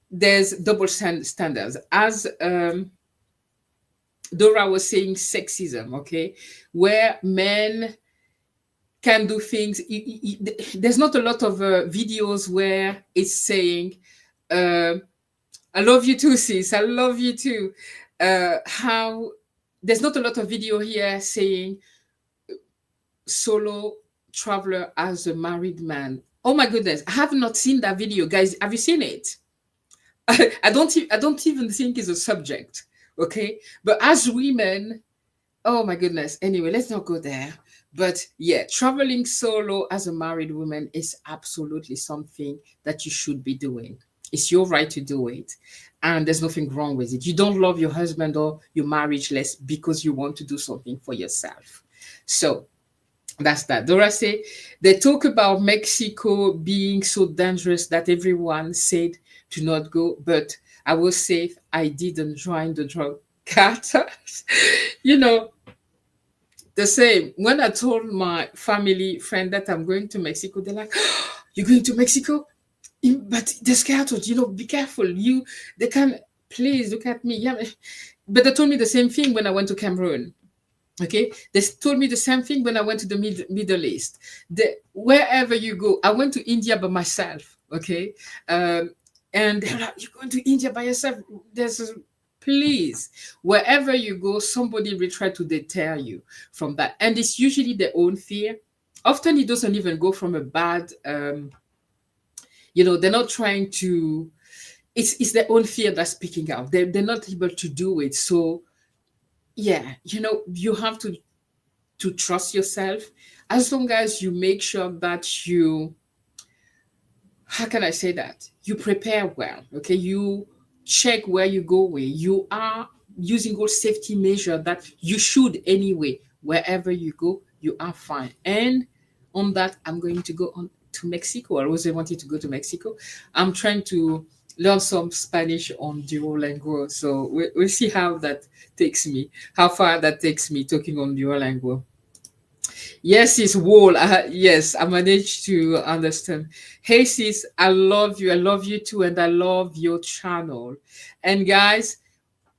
there's double standards. As Dora was saying, sexism, okay? Where men can do things. There's not a lot of videos where it's saying, uh, I love you too, sis. I love you too. How there's not a lot of video here saying solo traveler as a married man. Oh my goodness, I have not seen that video, guys. Have you seen it? I don't even think it's a subject. Okay, but as women, oh my goodness. Anyway, let's not go there. But yeah, traveling solo as a married woman is absolutely something that you should be doing. It's your right to do it. And there's nothing wrong with it. You don't love your husband or your marriage less because you want to do something for yourself. So that's that. Dora say they talk about Mexico being so dangerous that everyone said to not go, but I was safe. I didn't join the drug cartels. you know, the same. When I told my family friend that I'm going to Mexico, they're like, "You're going to Mexico? But the scouts, be careful. They can please look at me." Yeah, but they told me the same thing when I went to Cameroon. Okay, they told me the same thing when I went to the Middle East. Wherever you go, I went to India by myself. Okay, um, and they're like, "You're going to India by yourself?" Please, wherever you go, somebody will try to deter you from that, and it's usually their own fear. Often it doesn't even go from a bad. They're not trying to. It's their own fear that's speaking out. They're not able to do it. So yeah, you have to trust yourself, as long as you make sure that how can I say that, you prepare well. Okay, you check where you go with, you are using all safety measure that you should anyway. Wherever you go, you are fine. And on that, I'm going to go on to Mexico. I always wanted to go to Mexico. I'm trying to learn some Spanish on Duolingo, so we'll see how far that takes me talking on Duolingo. Yes, it's wall. Yes, I managed to understand. Hey, sis, I love you. I love you too. And I love your channel. And guys,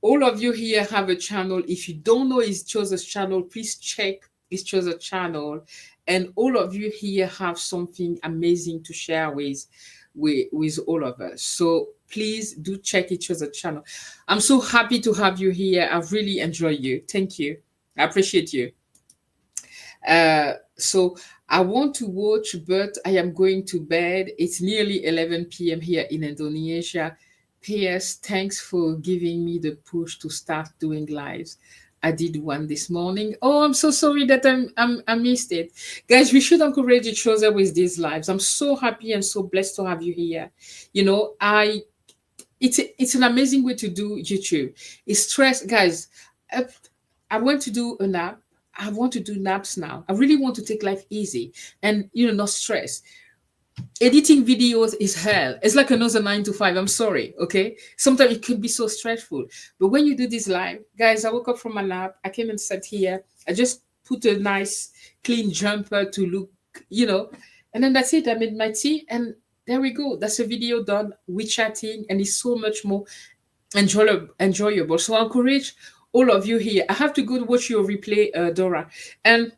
all of you here have a channel. If you don't know each other's channel, please check each other's channel. And all of you here have something amazing to share with all of us. So please do check each other's channel. I'm so happy to have you here. I've really enjoyed you. Thank you. I appreciate you. So I want to watch, but I am going to bed. It's nearly 11 p.m. here in Indonesia. P.S. Thanks for giving me the push to start doing lives. I did one this morning. Oh, I'm so sorry that I missed it. Guys, we should encourage each other with these lives. I'm so happy and so blessed to have you here. It's an amazing way to do YouTube. It's stress, guys. I, I went to do a nap. I want to do naps now. I really want to take life easy and not stress. Editing videos is hell. It's like another 9 to 5. I'm sorry. Okay. Sometimes it could be so stressful. But when you do this live, guys, I woke up from my nap. I came and sat here. I just put a nice clean jumper to look, and then that's it. I made my tea and there we go. That's a video done. We chatting and it's so much more enjoyable. So I encourage all of you here. I have to go watch your replay, Dora. And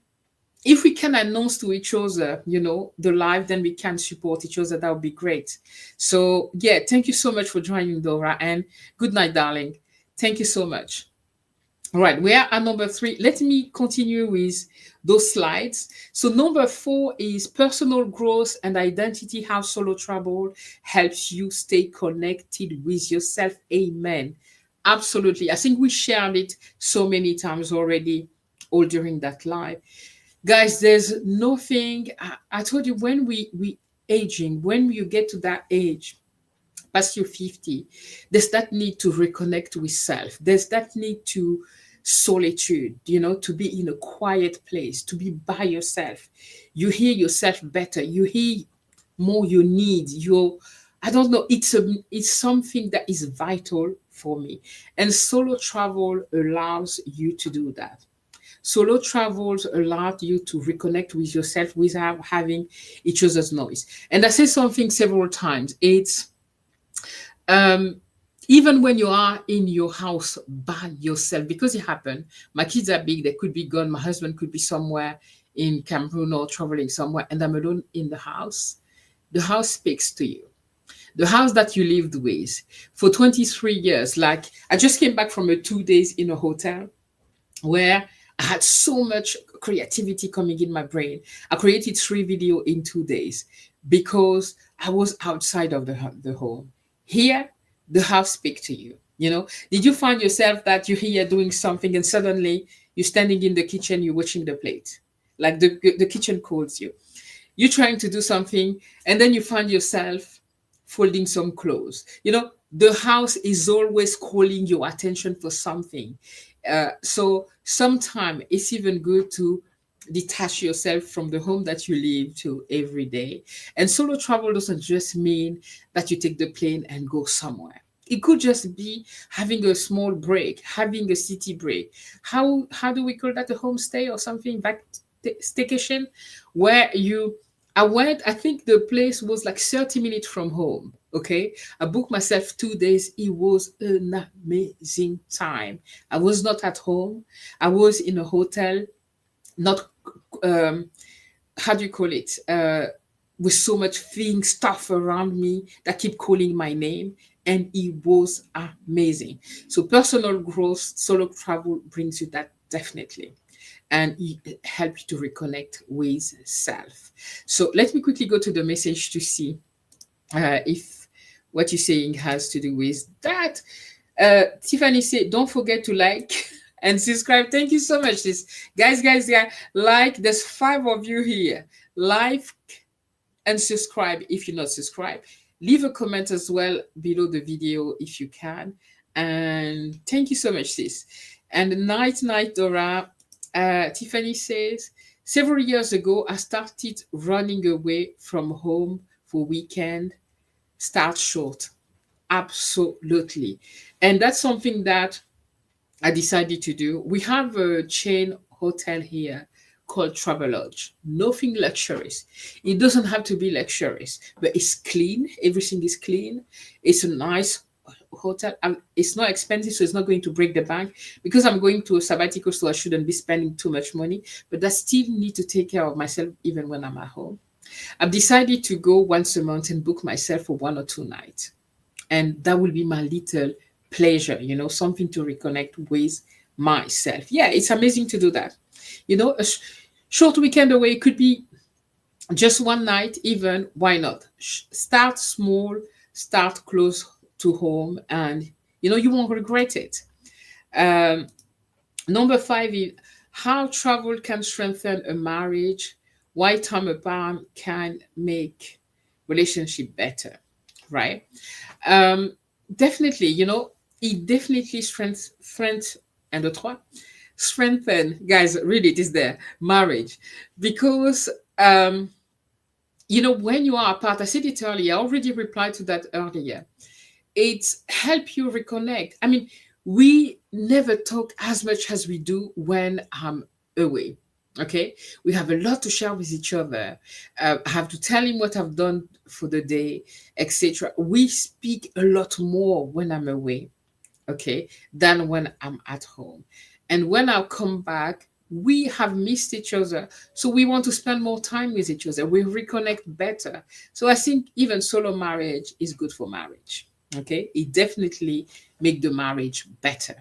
if we can announce to each other, the live, then we can support each other. That would be great. So yeah, thank you so much for joining, Dora, and good night, darling. Thank you so much. All right, we are at number 3. Let me continue with those slides. So number 4 is personal growth and identity, how solo travel helps you stay connected with yourself. Amen. Absolutely. I think we shared it so many times already, all during that live. Guys, there's nothing, I told you, when we aging, when you get to that age, past your 50, there's that need to reconnect with self. There's that need to solitude, to be in a quiet place, to be by yourself. You hear yourself better. You hear more your needs. I don't know, it's something that is vital for me. And solo travel allows you to do that. Solo travels allow you to reconnect with yourself without having each other's noise. And I say something several times. It's um, even when you are in your house by yourself, because it happened. My kids are big, they could be gone. My husband could be somewhere in Cameroon or traveling somewhere, and I'm alone in the house. The house speaks to you. The house that you lived with for 23 years. Like, I just came back from a 2 days in a hotel where I had so much creativity coming in my brain. I created 3 videos in 2 days because I was outside of the home. Here, the house speak to you. Did you find yourself that you're here doing something and suddenly you're standing in the kitchen, you're watching the plate, like the kitchen calls you. You're trying to do something and then you find yourself folding some clothes. The house is always calling your attention for something. So sometimes it's even good to detach yourself from the home that you live to every day. And solo travel doesn't just mean that you take the plane and go somewhere. It could just be having a small break, having a city break. How do we call that, a homestay or something? Back staycation, where you I went, I think the place was like 30 minutes from home. Okay. I booked myself 2 days. It was an amazing time. I was not at home. I was in a hotel, not, um, how do you call it? With so much things, stuff around me that keep calling my name. And it was amazing. So personal growth, solo travel brings you that definitely, and it helps you to reconnect with self. So let me quickly go to the message to see if what you're saying has to do with that. Tiffany said, don't forget to like and subscribe. Thank you so much. This guys, yeah, like, there's 5 of you here. Like and subscribe if you're not subscribed. Leave a comment as well below the video if you can. And thank you so much, sis. And night, Dora. Tiffany says, several years ago, I started running away from home for weekend. Start short. Absolutely. And that's something that I decided to do. We have a chain hotel here called Travelodge. Nothing luxurious. It doesn't have to be luxurious, but it's clean. Everything is clean. It's a nice hotel. It's not expensive, so it's not going to break the bank. Because I'm going to a sabbatical, so I shouldn't be spending too much money. But I still need to take care of myself even when I'm at home. I've decided to go once a month and book myself for 1 or 2 nights, and that will be my little pleasure, something to reconnect with myself. Yeah, it's amazing to do that. A short weekend away could be just one night, even. Why not? Start small, start close to home, and you won't regret it. um, Number 5 is how travel can strengthen a marriage, why time apart can make relationship better, right? um, Definitely, it definitely and the trois, strengthen, guys, read it, is there, marriage. Because when you are apart, I said it earlier, I already replied to that earlier, it's help you reconnect. I mean, we never talk as much as we do when I'm away. Okay, we have a lot to share with each other. I have to tell him what I've done for the day, etc. We speak a lot more when I'm away, okay, than when I'm at home. And when I come back, we have missed each other. So we want to spend more time with each other. We reconnect better. So I think even solo marriage is good for marriage. Okay. It definitely make the marriage better.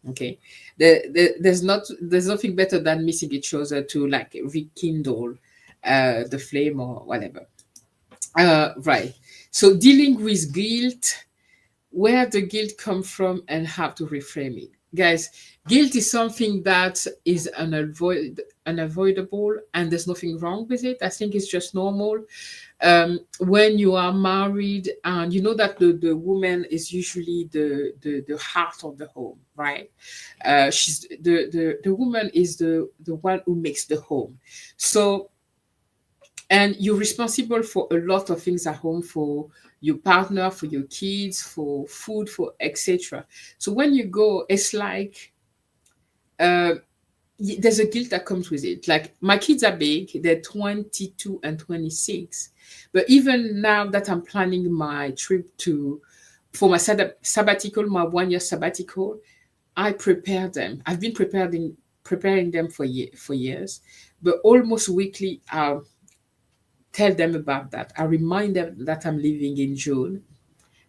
Okay, there's nothing better than missing each other to like rekindle the flame or whatever. Right. So dealing with guilt, where the guilt come from and how to reframe it. Guys, guilt is something that is unavoidable and there's nothing wrong with it. I think it's just normal. When you are married and you know that the woman is usually the heart of the home, right? She's the woman is the one who makes the home. So and you're responsible for a lot of things at home, for your partner, for your kids, for food, for etc. So when you go, it's like uh, there's a guilt that comes with it. Like my kids are big, they're 22 and 26. But even now that I'm planning my trip to for my sabbatical, my 1 year sabbatical, I prepare them. I've been preparing them for years, but almost weekly I'll tell them about that. I remind them that I'm leaving in June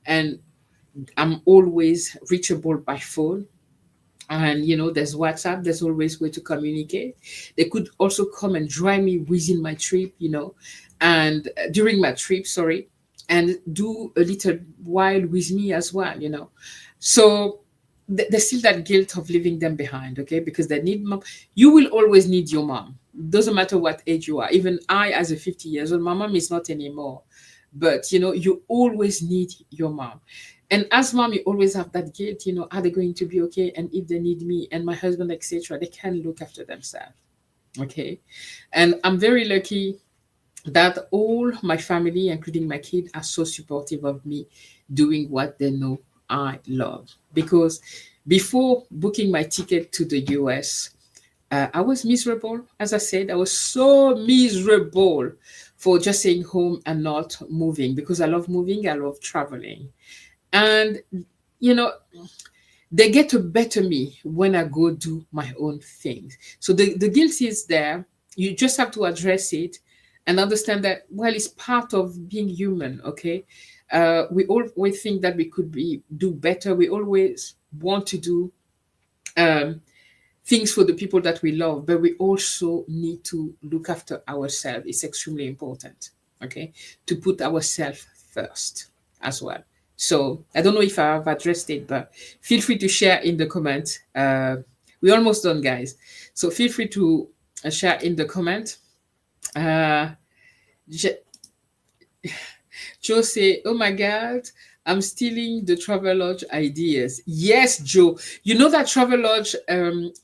and I'm always reachable by phone. And there's WhatsApp, there's always way to communicate. They could also come and join me within my trip, and during my trip, sorry, and do a little while with me as well. So there's still that guilt of leaving them behind, okay? Because they need mom. You will always need your mom. Doesn't matter what age you are. Even I, as a 50 years old, my mom is not anymore. But you always need your mom. And as mom, you always have that guilt, are they going to be okay? And if they need me and my husband, etc., they can look after themselves. Okay. And I'm very lucky that all my family, including my kid, are so supportive of me doing what they know I love. Because before booking my ticket to the US, I was miserable. As I said, I was so miserable for just staying home and not moving because I love moving, I love traveling. And, you know, they get to better me when I go do my own things. So the guilt is there. You just have to address it and understand that, well, it's part of being human, okay? We always think that we could do better. We always want to do um, things for the people that we love, but we also need to look after ourselves. It's extremely important, okay, to put ourselves first as well. So I don't know if I have addressed it, but feel free to share in the comments. We're almost done, guys. So feel free to share in the comment. Uh, Joe say, "Oh my God, I'm stealing the Travelodge ideas." Yes, Joe. You know that Travelodge.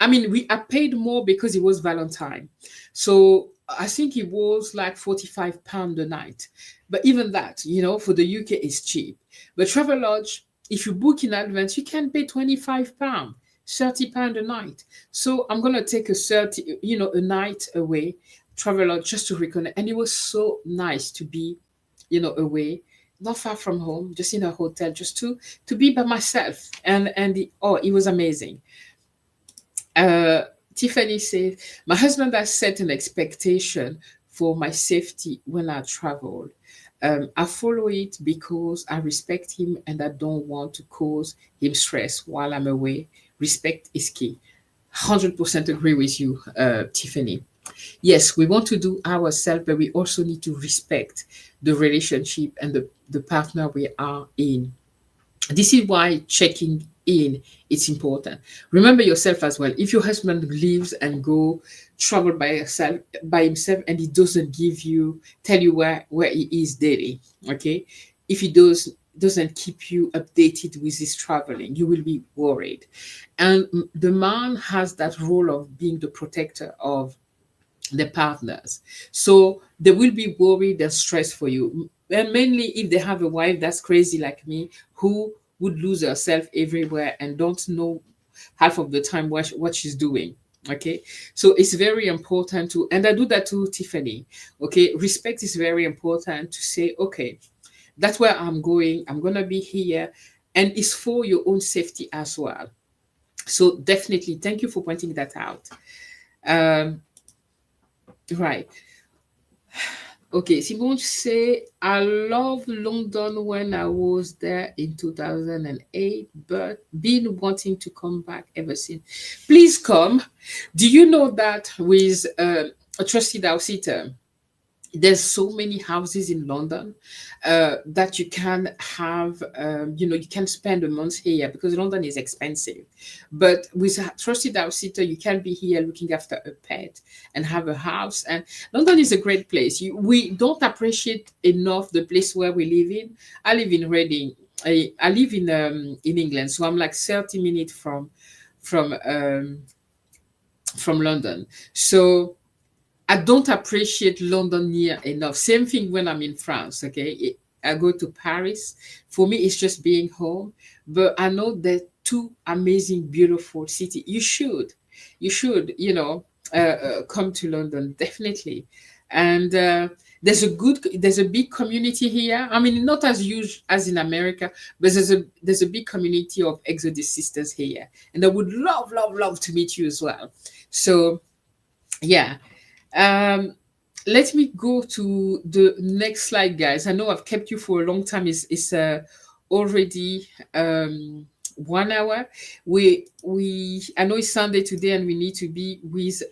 I mean, we are paid more because it was Valentine, so I think it was like £45 a night. But even that, for the UK is cheap. But Travelodge, if you book in advance, you can pay £25. £30 a night. So I'm gonna take a 30, a night away, Travelodge just to reconnect. And it was so nice to be away, not far from home, just in a hotel, just to be by myself. And it was amazing. Uh, Tiffany says, my husband has set an expectation for my safety when I travel. I follow it because I respect him and I don't want to cause him stress while I'm away. Respect is key. 100% agree with you, Tiffany. Yes, we want to do ourselves, but we also need to respect the relationship and the partner we are in. This is why checking in it's important. Remember yourself as well. If your husband leaves and go travel by himself and he doesn't tell you where he is daily, okay? If he doesn't keep you updated with his traveling, you will be worried. And the man has that role of being the protector of the partners. So they will be worried and stressed for you. And mainly if they have a wife that's crazy like me, who would lose herself everywhere and don't know half of the time what she's doing. Okay. So it's very important and I do that to Tiffany. Okay. Respect is very important to say, okay, that's where I'm going. I'm going to be here. And it's for your own safety as well. So definitely thank you for pointing that out. Um, right. Okay, Simone say I love London when I was there in 2008, but been wanting to come back ever since. Please come. Do you know that with a trusted house sitter? There's so many houses in London that you can have, you can spend a month here because London is expensive. But with a trusted house sitter, you can be here looking after a pet and have a house. And London is a great place. We don't appreciate enough the place where we live in. I live in Reading. I live in England, so I'm like 30 minutes from um, from London. So I don't appreciate London near enough. Same thing when I'm in France. Okay, I go to Paris. For me, it's just being home. But I know that two amazing, beautiful city. You should, come to London definitely. And there's a big community here. I mean, not as huge as in America, but there's a big community of Exodus sisters here, and I would love, love, love to meet you as well. So yeah. um, Let me go to the next slide, guys. I know I've kept you for a long time. It's already 1 hour. We I know it's Sunday today, and we need to be with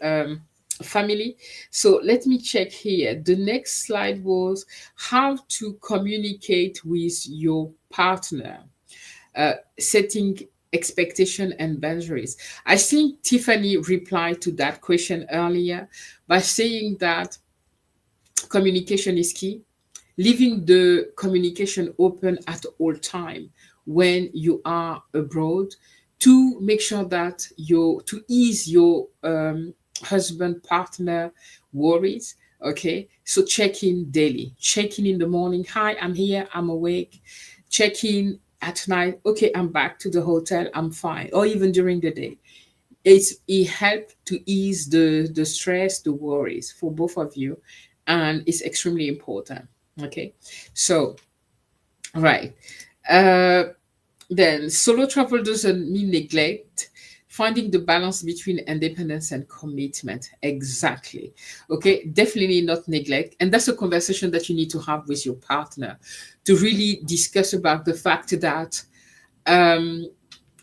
family. So let me check here. The next slide was how to communicate with your partner, setting expectation and boundaries. I think Tiffany replied to that question earlier by saying that communication is key, leaving the communication open at all time when you are abroad, to make sure that to ease your husband partner worries. Okay, so check in daily, check in the morning, hi, I'm here, I'm awake. Check in at night, okay, I'm back to the hotel, I'm fine. Or even during the day, it helped to ease the stress, the worries for both of you, and it's extremely important. Okay, so right. uh then solo travel doesn't mean neglect. Finding the balance between independence and commitment. Exactly. Okay, definitely not neglect. And that's a conversation that you need to have with your partner, to really discuss about the fact that um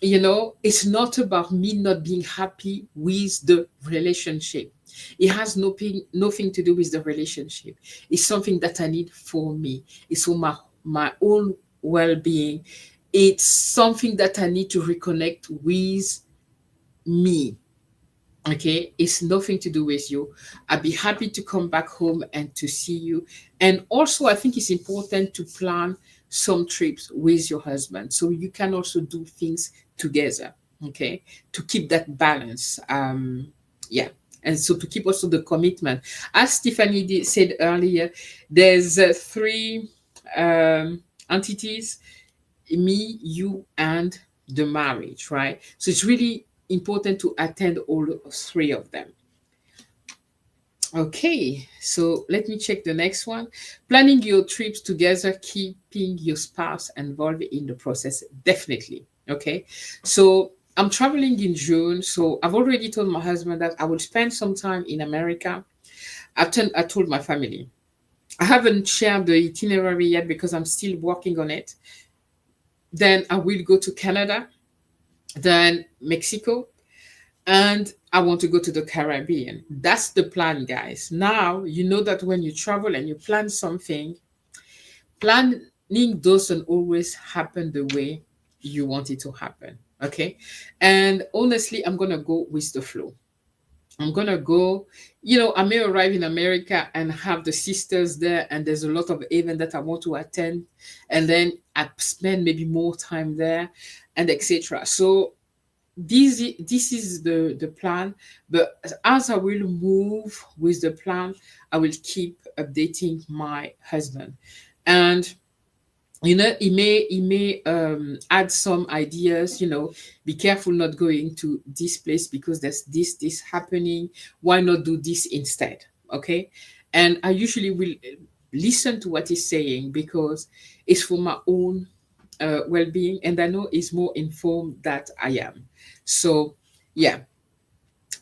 it's not about me not being happy with the relationship. It has nothing to do with the relationship. It's something that I need for me. It's for my own well-being. It's something that I need to reconnect with me. Okay, it's nothing to do with you. I'd be happy to come back home and to see you. And also, I think it's important to plan some trips with your husband so you can also do things together. Okay, to keep that balance. Yeah, and so to keep also the commitment. As Stephanie said earlier, there's three entities: me, you, and the marriage, right? So it's really important to attend all three of them. Okay, so let me check the next one. Planning your trips together, keeping your spouse involved in the process. Definitely. Okay, so I'm traveling in June, so I've already told my husband that I will spend some time in America. I told my family. I haven't shared the itinerary yet because I'm still working on it. Then I will go to Canada, then Mexico, and I want to go to the Caribbean. That's the plan, guys. Now, you know that when you travel and you plan something, planning doesn't always happen the way you want it to happen. Okay. And honestly, I'm going to go with the flow. I'm gonna go. I may arrive in America and have the sisters there, and there's a lot of event that I want to attend, and then I spend maybe more time there, and etc. So this is the plan. But as I will move with the plan, I will keep updating my husband, and he may add some ideas. Be careful not going to this place because there's this happening. Why not do this instead? Okay. And I usually will listen to what he's saying because it's for my own well-being, and I know he's more informed that I am. So yeah.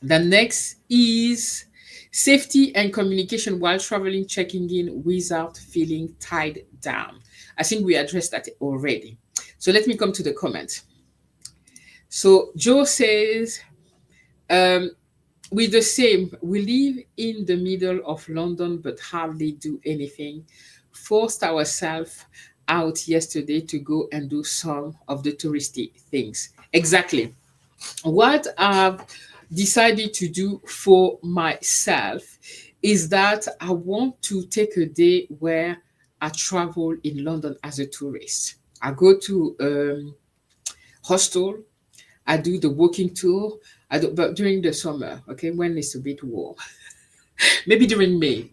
The next is Safety and communication while traveling, checking in without feeling tied down. I think we addressed that already. So let me come to the comment. So Joe says, um, with the same, we live in the middle of London but hardly do anything. Forced ourselves out yesterday to go and do some of the touristy things. Exactly. What I've decided to do for myself is that I want to take a day where I travel in London as a tourist. I go to hostel, I do the walking tour. I do, but during the summer, okay, when it's a bit warm, maybe during May,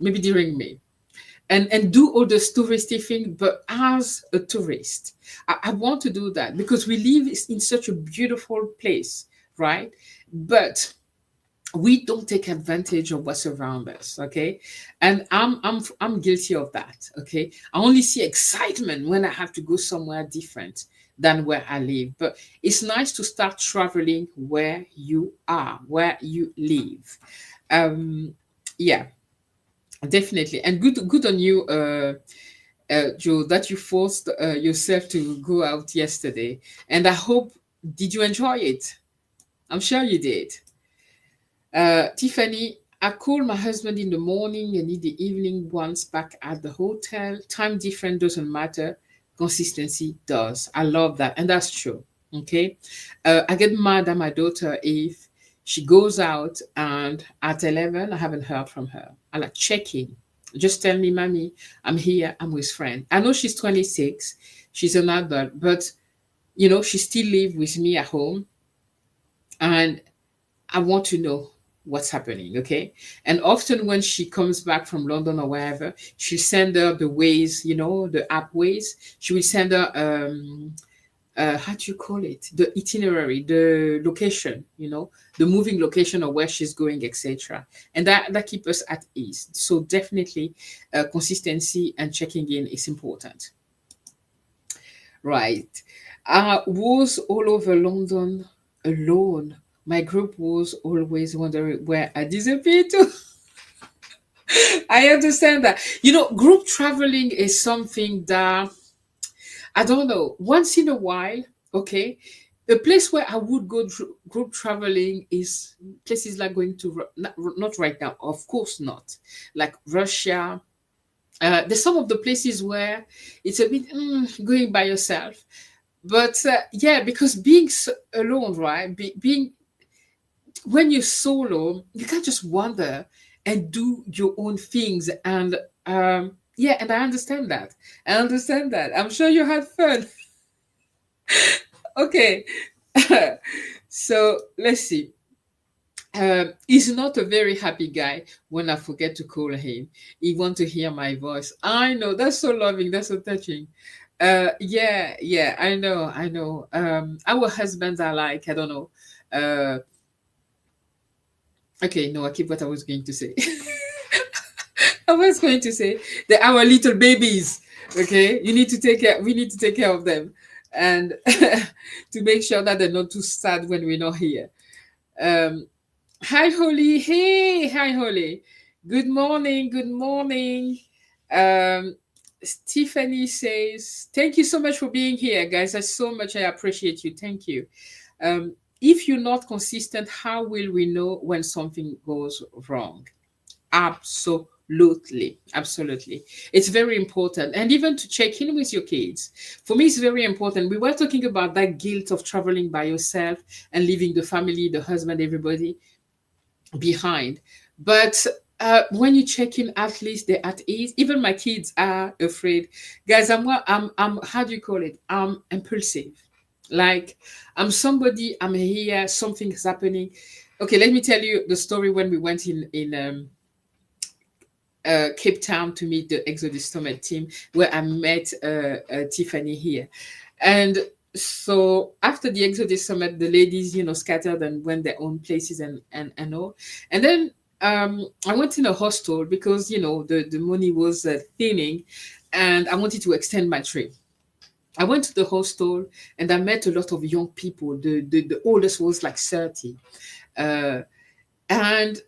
and do all the touristy thing, but as a tourist, I want to do that because we live in such a beautiful place, right? But we don't take advantage of what's around us, okay? And I'm guilty of that, okay? I only see excitement when I have to go somewhere different than where I live. But it's nice to start traveling where you are, where you live. um yeah, definitely. And good on you, Joe, that you forced yourself to go out yesterday. And I hope, did you enjoy it? I'm sure you did. Tiffany, I call my husband in the morning and in the evening once back at the hotel. Time different doesn't matter. Consistency does. I love that. And that's true. Okay. I get mad at my daughter if she goes out and at 11, I haven't heard from her. I like check in. Just tell me, Mommy, I'm here. I'm with friend. I know she's 26. She's an adult, but she still live with me at home. And I want to know what's happening, okay? And often when she comes back from London or wherever, she send her the ways, the app ways. She will send her how do you call it? The itinerary, the location, the moving location or where she's going, etc. And that keeps us at ease. So definitely, consistency and checking in is important, right? I was all over London alone. My group was always wondering where I disappeared to. I understand that. Group traveling is something that I don't know. Once in a while, okay. The place where I would go group traveling is places like going to not right now, of course not, like Russia. There's some of the places where it's a bit going by yourself, but yeah, because being alone, right? Being when you're solo, you can't just wander and do your own things. And yeah, and I understand that. I understand that. I'm sure you had fun. Okay. So let's see. He's not a very happy guy when I forget to call him. He wants to hear my voice. I know, that's so loving, that's so touching. Yeah, yeah, I know, I know. Our husbands are like, I don't know. Okay, no, I keep what I was going to say. I was going to say they're our little babies. Okay, you need to take care. We need to take care of them, and to make sure that they're not too sad when we're not here. Um, Hi, Holly. Hey, hi, Holly. Good morning. Good morning. Um, Stephanie says, "Thank you so much for being here, guys. I appreciate you. Thank you. If you're not consistent, how will we know when something goes wrong? Absolutely, absolutely. It's very important. And even to check in with your kids. For me, it's very important. We were talking about that guilt of traveling by yourself and leaving the family, the husband, everybody behind. But when you check in, at least they're at ease. Even my kids are afraid. Guys, I'm how do you call it? I'm impulsive. Like I'm here, something is happening. Okay, let me tell you the story when we went in Cape Town to meet the Exodus Summit team, where I met Tiffany here. And so after the Exodus Summit, the ladies, scattered and went their own places and all. And then I went in a hostel because, the money was thinning and I wanted to extend my trip. I went to the hostel and I met a lot of young people. The oldest was like 30. And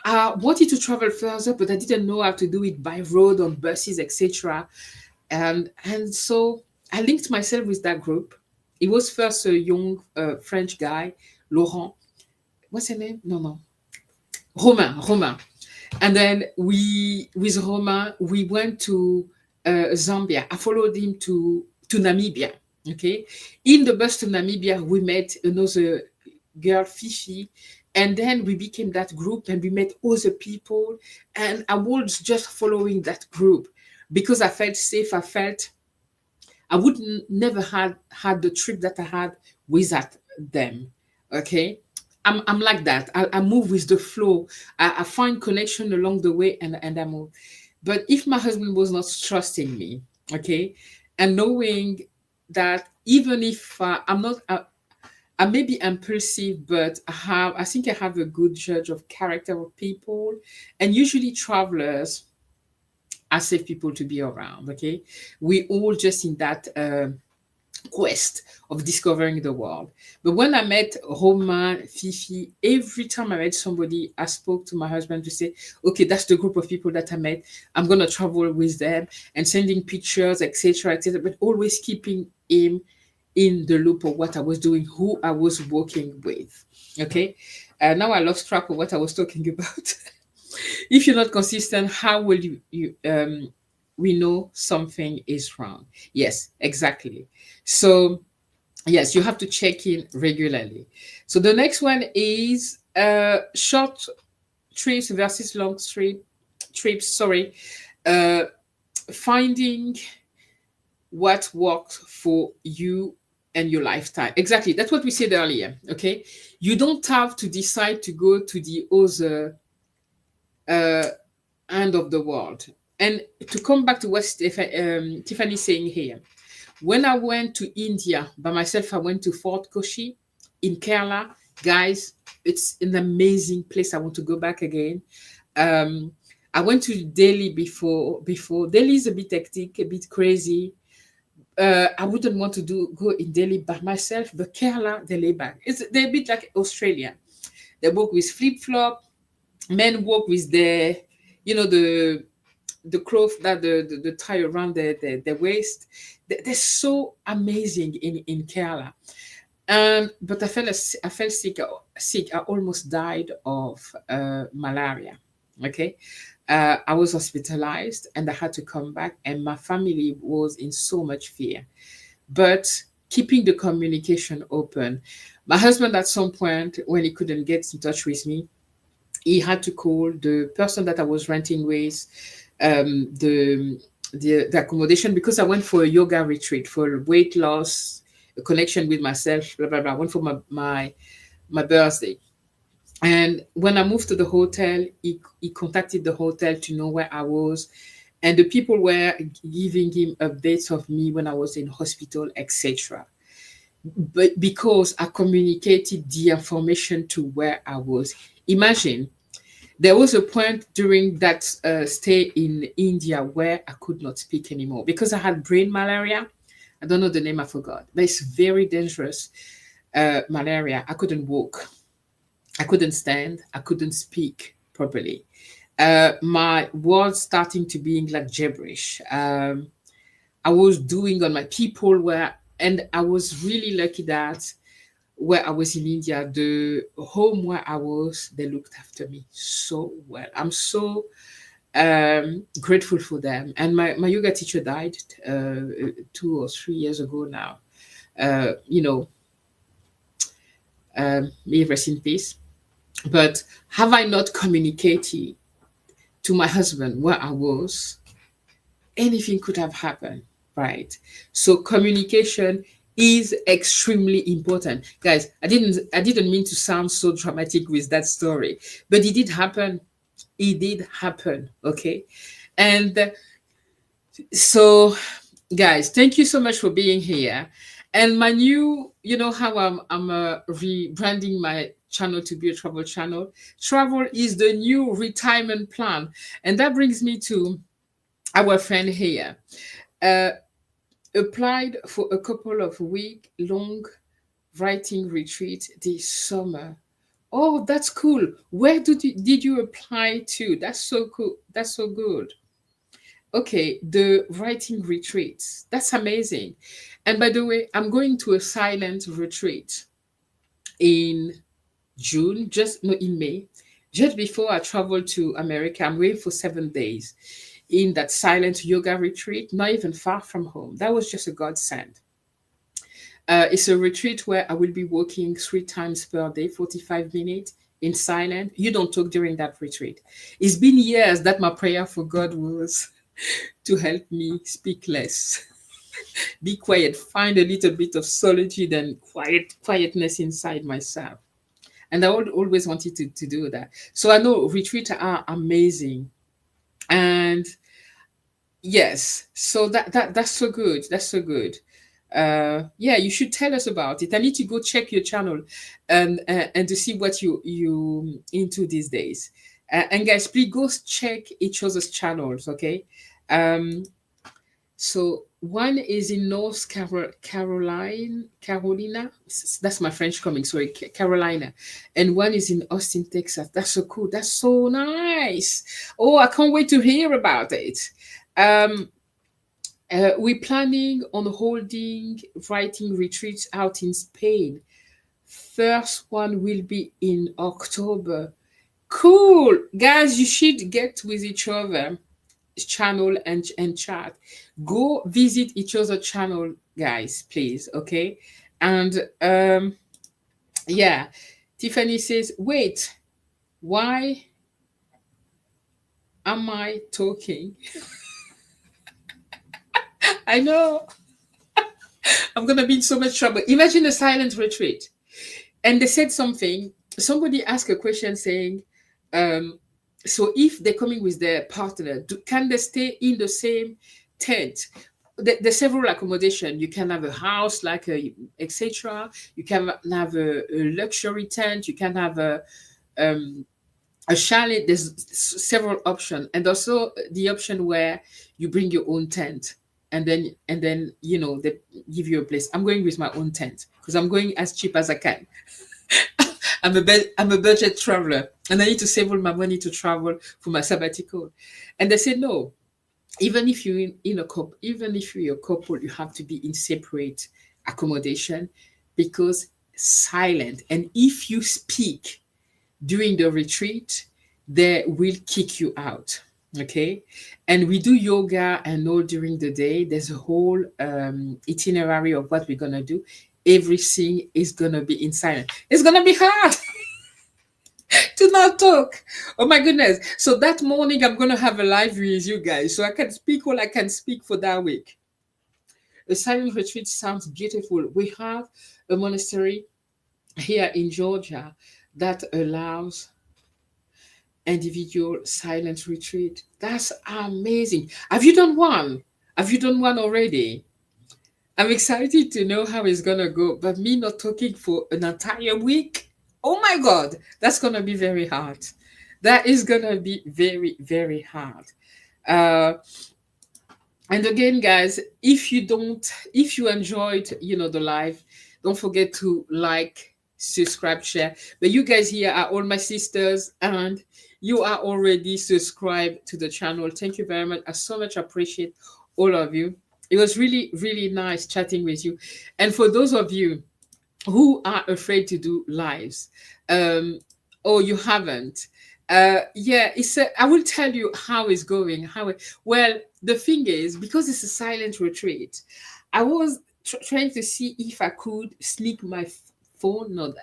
I wanted to travel further, but I didn't know how to do it by road, on buses, etc. And so I linked myself with that group. It was first a young French guy, Laurent. What's her name? No, no, Romain. And then with Romain, we went to Zambia. I followed him to Namibia. Okay, in the bus to Namibia, we met another girl, Fifi, and then we became that group, and we met other people, and I was just following that group because I felt safe. I felt I would never had the trip that I had without them. Okay, I'm like that. I move with the flow. I find connection along the way, and I move. But if my husband was not trusting me, okay, and knowing that even if I'm not, I may be impulsive, but I think I have a good judge of character of people, and usually travelers are safe people to be around. Okay, we all just in that. Quest of discovering the world. But when I met Romain, Fifi, every time I met somebody, I spoke to my husband to say, okay, that's the group of people that I met. I'm going to travel with them and sending pictures, etc., etc., but always keeping him in the loop of what I was doing, who I was working with. Okay. Now I lost track of what I was talking about. If you're not consistent, how will you we know something is wrong? Yes, exactly. So yes, you have to check in regularly. So the next one is short trips versus long trips. Sorry, uh, finding what works for you and your lifetime. Exactly, that's what we said earlier. Okay, you don't have to decide to go to the other uh, end of the world. And to come back to what Tiffany's saying here, when I went to India by myself, I went to Fort Kochi in Kerala. Guys, it's an amazing place. I want to go back again. Um, I went to Delhi before. Delhi is a bit hectic, a bit crazy. I wouldn't want to go in Delhi by myself, but Kerala, they lay back. They're a bit like Australia. They walk with flip flop. Men walk with the cloth that the tie around the waist. They're so amazing in Kerala. But I felt sick. I almost died of malaria. Okay. I was hospitalized and I had to come back, and my family was in so much fear. But keeping the communication open. My husband, at some point, when he couldn't get in touch with me, he had to call the person that I was renting with, um, the, the accommodation, because I went for a yoga retreat for weight loss, a connection with myself, blah blah blah. I went for my birthday, and when I moved to the hotel, he contacted the hotel to know where I was, and the people were giving him updates of me when I was in hospital, etc. But because I communicated the information to where I was, imagine there was a point during that stay in India where I could not speak anymore because I had brain malaria. I don't know the name, I forgot, but it's very dangerous malaria. I couldn't walk, I couldn't stand, I couldn't speak properly. My words starting to being like gibberish. I was doing on my people where, and I was really lucky that where I was in India, the home where I was, they looked after me so well. I'm so grateful for them. And my yoga teacher died 2 or 3 years ago now. You know, may he rest in peace. But have I not communicated to my husband where I was, anything could have happened, right? So communication is extremely important, guys. I didn't mean to sound so dramatic with that story, but it did happen. It did happen. Okay. And so, guys, thank you so much for being here. And my new, you know how I'm rebranding my channel to be a travel channel. Travel is the new retirement plan, and that brings me to our friend here. Uh, Applied for a couple of week long writing retreat this summer. Oh, that's cool. Where did you apply to? That's so cool. That's so good. Okay, the writing retreats. That's amazing. And by the way, I'm going to a silent retreat in June, just no, in May, just before I travel to America. I'm going for 7 days in that silent yoga retreat, not even far from home. That was just a godsend. It's a retreat where I will be walking 3 times per day, 45 minutes in silent. You don't talk during that retreat. It's been years that my prayer for God was to help me speak less, be quiet, find a little bit of solitude and quietness inside myself. And I always wanted to do that. So I know retreats are amazing. And yes, so that's so good. That's so good. Yeah, you should tell us about it. I need to go check your channel and to see what you into these days. And guys, please go check each other's channels, okay? Um, so one is in Carolina. That's my French coming. Sorry, Carolina, and one is in Austin, Texas. That's so cool. That's so nice. Oh, I can't wait to hear about it. Um, we're planning on holding writing retreats out in Spain. First one will be in October. Cool, guys. You should get with each other channel and chat. Go visit each other channel, guys, please. Okay. And yeah, Tiffany says, wait, why am I talking? I know I'm gonna be in so much trouble. Imagine a silent retreat. And they said something, somebody asked a question saying, um, so if they're coming with their partner, can they stay in the same tent? There's several accommodation. You can have a house, like a etc. You can have a luxury tent. You can have um, a chalet. There's several options, and also the option where you bring your own tent, and then they give you a place. I'm going with my own tent because I'm going as cheap as I can. I'm a budget traveler, and I need to save all my money to travel for my sabbatical. And they said no. Even if you're in a couple, even if you're a couple, you have to be in separate accommodation because silent. And if you speak during the retreat, they will kick you out. Okay. And we do yoga and all during the day. There's a whole itinerary of what we're gonna do. Everything is gonna be in silence. It's gonna be hard to not talk. Oh my goodness. So that morning I'm gonna have a live with you guys. So I can speak all I can speak for that week. A silent retreat sounds beautiful. We have a monastery here in Georgia that allows individual silent retreat. That's amazing. Have you done one? Have you done one already? I'm excited to know how it's gonna go, but me not talking for an entire week. Oh my god, that's gonna be very hard. That is gonna be very, very hard. Uh, and again, guys, if you enjoyed, the live, don't forget to like, subscribe, share. But you guys here are all my sisters, and you are already subscribed to the channel. Thank you very much. I so much appreciate all of you. It was really, really nice chatting with you. And for those of you who are afraid to do lives, or you haven't, yeah, I will tell you how it's going. Well, the thing is, because it's a silent retreat, I was trying to see if I could sneak my phone. Not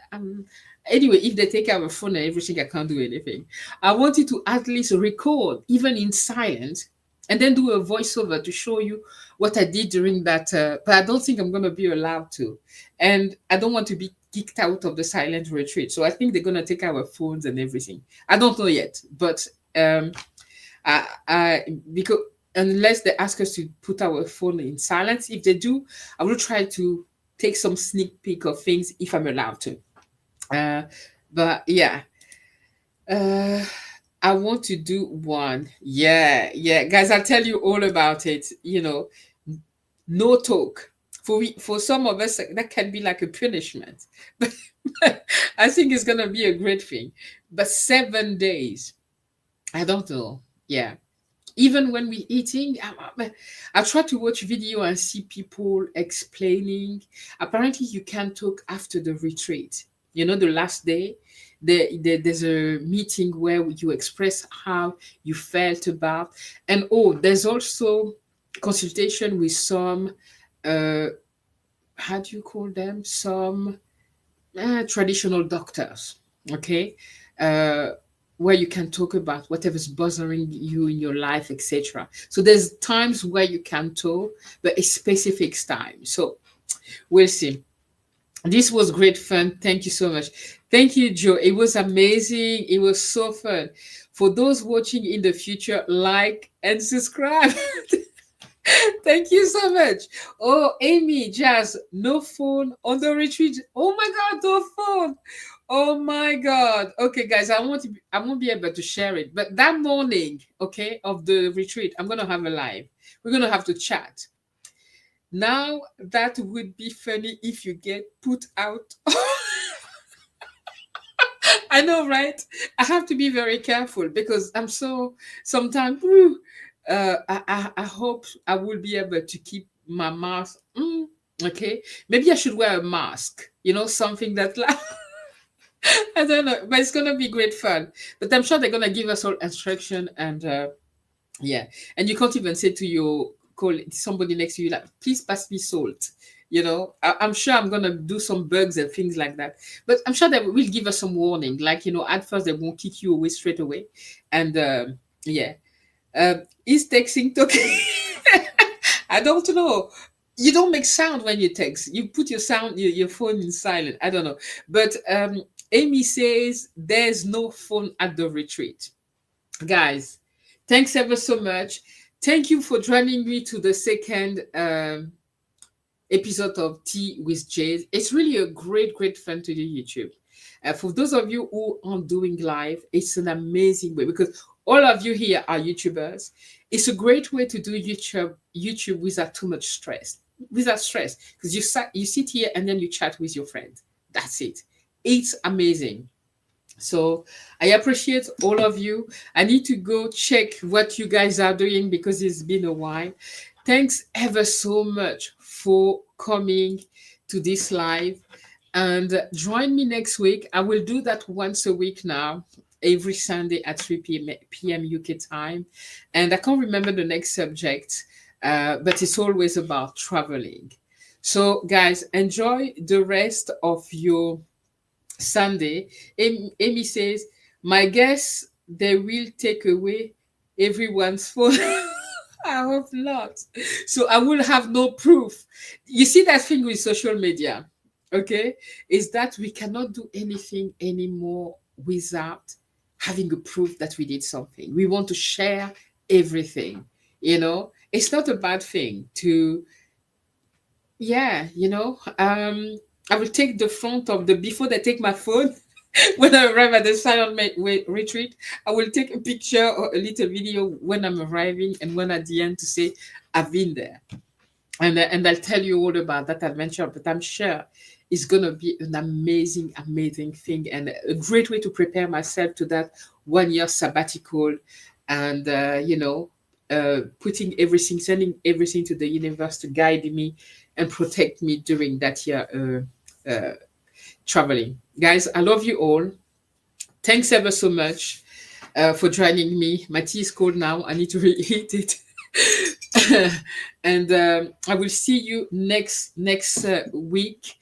anyway, if they take our phone and everything, I can't do anything. I wanted to at least record, even in silence, and then do a voiceover to show you what I did during that. But I don't think I'm going to be allowed to. And I don't want to be kicked out of the silent retreat. So I think they're going to take our phones and everything. I don't know yet. But because unless they ask us to put our phone in silence, if they do, I will try to take some sneak peek of things if I'm allowed to. But yeah. I want to do one. Yeah, yeah. Guys, I'll tell you all about it. No talk For some of us, that can be like a punishment. But I think it's gonna be a great thing. But 7 days, I don't know. Yeah. Even when we eating, I try to watch video and see people explaining. Apparently, you can talk after the retreat. You know, the last day, there's a meeting where you express how you felt about, and oh, there's also consultation with some, uh, how do you call them? Some traditional doctors, okay, uh, where you can talk about whatever's bothering you in your life, etc. So there's times where you can talk, but a specific time. So we'll see. This was great fun. Thank you so much. Thank you, Joe. It was amazing. It was so fun. For those watching in the future, like and subscribe. Thank you so much. Oh, Amy, Jazz, no phone on the retreat. Oh my God, no phone. Oh my God. Okay, guys, I won't be able to share it. But that morning, okay, of the retreat, I'm gonna have a live. We're gonna have to chat. Now that would be funny if you get put out. I know, right? I have to be very careful because I'm so sometimes. I hope I will be able to keep my mask. Okay, maybe I should wear a mask. You know, something that like I don't know, but it's gonna be great fun. But I'm sure they're gonna give us all instruction and yeah, and you can't even say to your somebody next to you like, please pass me salt. You know, I'm sure I'm gonna do some bugs and things like that. But I'm sure they will give us some warning. Like you know, at first they won't kick you away straight away, and yeah, is texting talking? I don't know. You don't make sound when you text. You put your phone in silent. I don't know. But Amy says there's no phone at the retreat. Guys, thanks ever so much. Thank you for joining me to the second episode of Tea with Jase. It's really a great fun to do YouTube. For those of you who aren't doing live, it's an amazing way because all of you here are YouTubers. It's a great way to do YouTube without too much stress. Without stress, because you sit here and then you chat with your friend. That's it. It's amazing. So I appreciate all of you. I need to go check what you guys are doing because it's been a while. Thanks ever so much for coming to this live and join me next week. I will do that once a week now, every Sunday at 3 p.m. UK time. And I can't remember the next subject, but it's always about traveling. So, guys, enjoy the rest of your Sunday. Amy says, my guess they will take away everyone's phone. I hope not. So I will have no proof. You see that thing with social media, okay? Is that we cannot do anything anymore without having a proof that we did something. We want to share everything, you know? It's not a bad thing to, yeah, you know, I will take the front of the before they take my phone. When I arrive at the silent retreat, I will take a picture or a little video when I'm arriving and when at the end to say I've been there, and I'll tell you all about that adventure. But I'm sure it's gonna be an amazing thing and a great way to prepare myself to that 1 year sabbatical, and you know, putting everything, sending everything to the universe to guide me and protect me during that year. Traveling. Guys, I love you all. Thanks ever so much for joining me. My tea is cold now. I need to reheat it. And I will see you next week,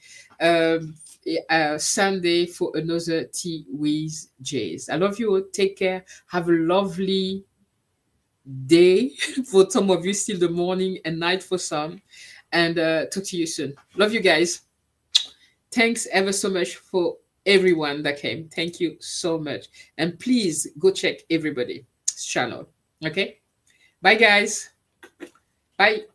Sunday, for another Tea with Jase. I love you all. Take care. Have a lovely day for some of you, still the morning and night for some. And talk to you soon. Love you guys. Thanks ever so much for everyone that came. Thank you so much. And please go check everybody's channel. Okay? Bye, guys. Bye.